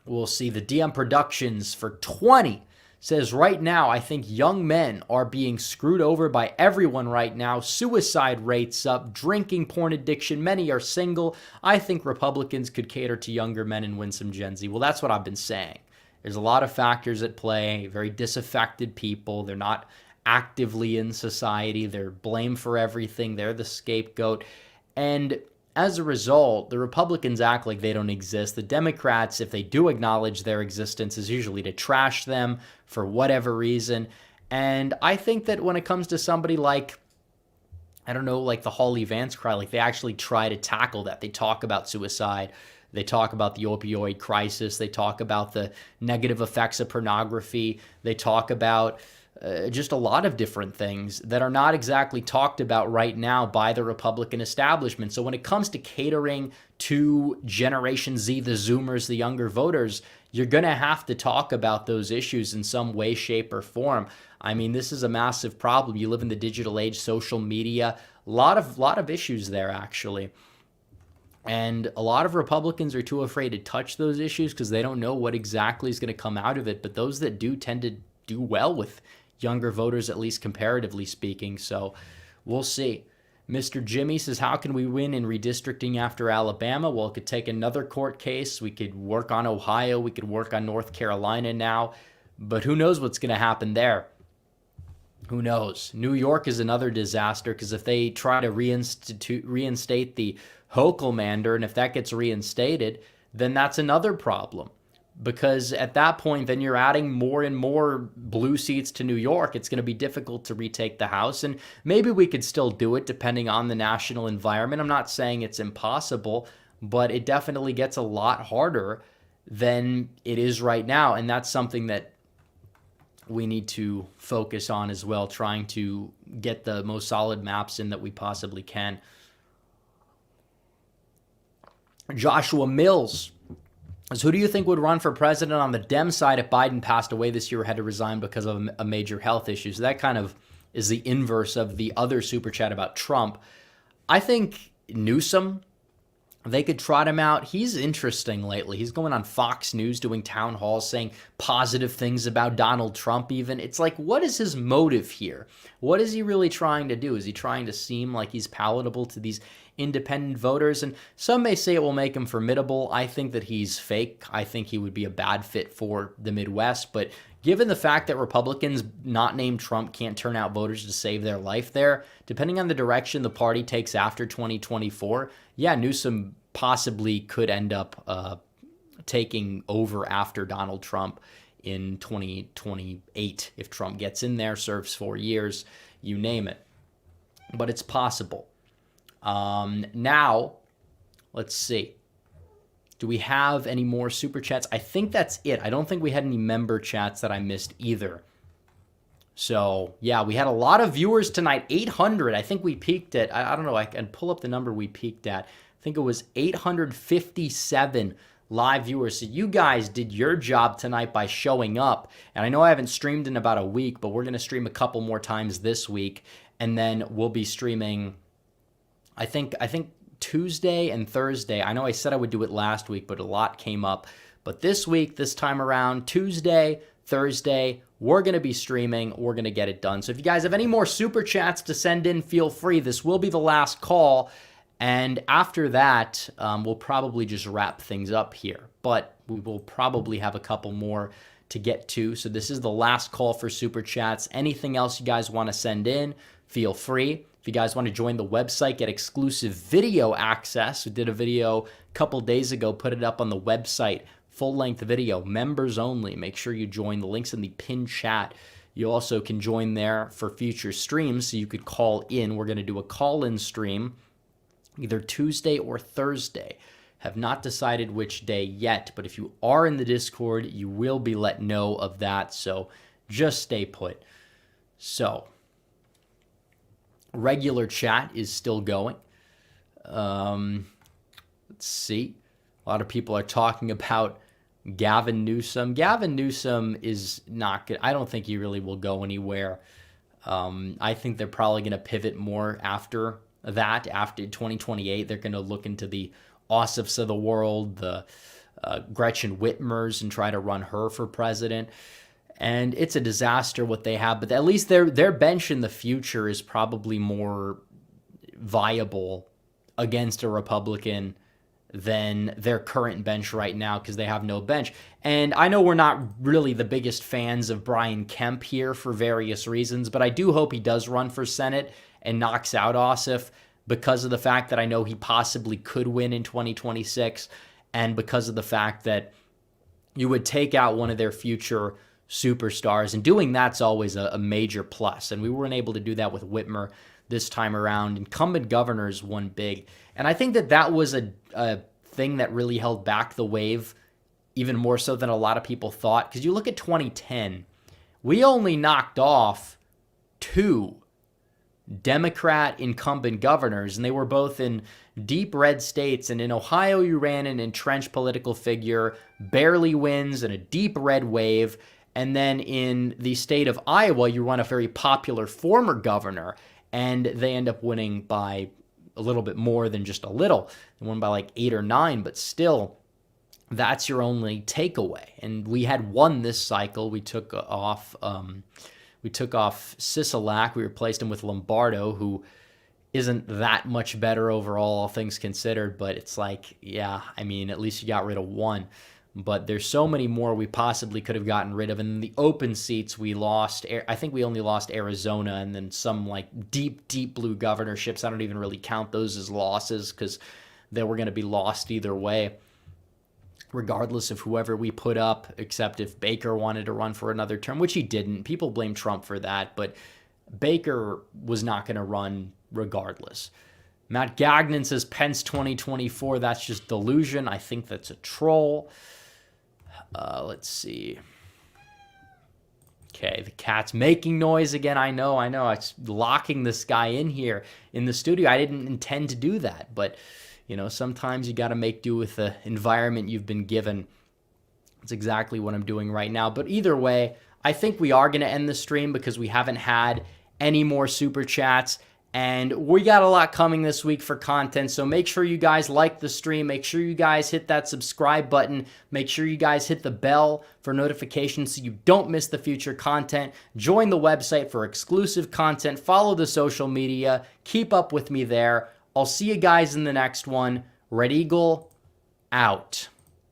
we'll see. The DM Productions for 20 says, right now, I think young men are being screwed over by everyone right now. Suicide rates up, drinking, porn addiction. Many are single. I think Republicans could cater to younger men and win some Gen Z. Well, that's what I've been saying. There's a lot of factors at play, very disaffected people. They're not actively in society. They're blamed for everything. They're the scapegoat. And as a result, the Republicans act like they don't exist. The Democrats, if they do acknowledge their existence, is usually to trash them for whatever reason. And I think that when it comes to somebody like, I don't know, like the Holly Vance cry, like they actually try to tackle that. They talk about suicide. They talk about the opioid crisis. They talk about the negative effects of pornography. They talk about just a lot of different things that are not exactly talked about right now by the Republican establishment. So when it comes to catering to Generation Z, the Zoomers, the younger voters, you're going to have to talk about those issues in some way, shape, or form. I mean, this is a massive problem. You live in the digital age, social media, a lot of issues there, actually. And a lot of Republicans are too afraid to touch those issues because they don't know what exactly is going to come out of it. But those that do tend to do well with younger voters, at least comparatively speaking. So we'll see. Mr. Jimmy says, how can we win in redistricting after Alabama? Well, it could take another court case. We could work on Ohio. We could work on North Carolina now. But who knows what's going to happen there? Who knows? New York is another disaster because if they try to reinstate the Hochulmander, and if that gets reinstated, then that's another problem. Because at that point, then you're adding more and more blue seats to New York. It's going to be difficult to retake the House. And maybe we could still do it depending on the national environment. I'm not saying it's impossible, but it definitely gets a lot harder than it is right now. And that's something that we need to focus on as well, trying to get the most solid maps in that we possibly can. Joshua Mills. So who do you think would run for president on the Dem side if Biden passed away this year or had to resign because of a major health issue? So that kind of is the inverse of the other super chat about Trump. I think Newsom, they could trot him out. He's interesting lately. He's going on Fox News doing town halls saying positive things about Donald Trump even. It's like, what is his motive here? What is he really trying to do? Is he trying to seem like he's palatable to these independent voters? And some may say it will make him formidable. I think that he's fake. I think he would be a bad fit for the Midwest. But given the fact that Republicans not named Trump can't turn out voters to save their life there, depending on the direction the party takes after 2024, yeah, Newsom possibly could end up taking over after Donald Trump in 2028 if Trump gets in there, serves 4 years, you name it. But it's possible. Now, let's see. Do we have any more super chats? I think that's it. I don't think we had any member chats that I missed either. So, yeah, we had a lot of viewers tonight. 800. I think we peaked at, I don't know, I can pull up the number we peaked at. I think it was 857 live viewers. So you guys did your job tonight by showing up. And I know I haven't streamed in about a week, but we're going to stream a couple more times this week. And then we'll be streaming, I think Tuesday and Thursday. I know I said I would do it last week, but a lot came up. But this week, this time around, Tuesday, Thursday, we're going to be streaming. We're going to get it done. So if you guys have any more super chats to send in, feel free. This will be the last call. And after that, we'll probably just wrap things up here. But We will probably have a couple more to get to. So this is the last call for super chats. Anything else you guys want to send in, feel free. If you guys want to join the website, get exclusive video access. We did a video a couple days ago, put it up on the website, full-length video, members only. Make sure you join. The link's in the pinned chat. You also can join there for future streams, so you could call in. We're going to do a call-in stream either Tuesday or Thursday. Have not decided which day yet, but if you are in the Discord, you will be let know of that, so just stay put. So, regular chat is still going. Let's see. A lot of people are talking about Gavin Newsom. Gavin Newsom is not good. I don't think he really will go anywhere. I think they're probably going to pivot more after that. After 2028, they're going to look into the Ossoffs of the world, the Gretchen Whitmers, and try to run her for president. And it's a disaster what they have, but at least their bench in the future is probably more viable against a Republican than their current bench right now, because they have no bench. And I know we're not really the biggest fans of Brian Kemp here for various reasons, but I do hope he does run for Senate and knocks out Ossoff, because of the fact that I know he possibly could win in 2026, and because of the fact that you would take out one of their future superstars, and doing that's always a major plus. And we weren't able to do that with Whitmer this time around. Incumbent governors won big, and I think that was a thing that really held back the wave even more so than a lot of people thought. Because you look at 2010, we only knocked off 2 Democrat incumbent governors, and they were both in deep red states. And in Ohio, you ran an entrenched political figure, barely wins, and a deep red wave. And then in the state of Iowa, you run a very popular former governor, and they end up winning by a little bit more than just a little. They won by like 8 or 9, but still, that's your only takeaway. And we had won this cycle. We took off Sisolak. We replaced him with Lombardo, who isn't that much better overall, all things considered. But it's like, yeah, I mean, at least you got rid of one. But there's so many more we possibly could have gotten rid of. And in the open seats, we lost, I think we only lost Arizona, and then some like deep, deep blue governorships. I don't even really count those as losses, because they were going to be lost either way, regardless of whoever we put up, except if Baker wanted to run for another term, which he didn't. People blame Trump for that, but Baker was not going to run regardless. Matt Gagnon says Pence 2024, that's just delusion. I think that's a troll. Let's see. Okay, the cat's making noise again. I know. It's locking this guy in here in the studio. I didn't intend to do that, but you know, sometimes you got to make do with the environment you've been given. That's exactly what I'm doing right now. But either way, I think we are going to end the stream because we haven't had any more super chats. And we got a lot coming this week for content, so make sure you guys like the stream. Make sure you guys hit that subscribe button. Make sure you guys hit the bell for notifications so you don't miss the future content. Join the website for exclusive content. Follow the social media. Keep up with me there. I'll see you guys in the next one. Red Eagle, out.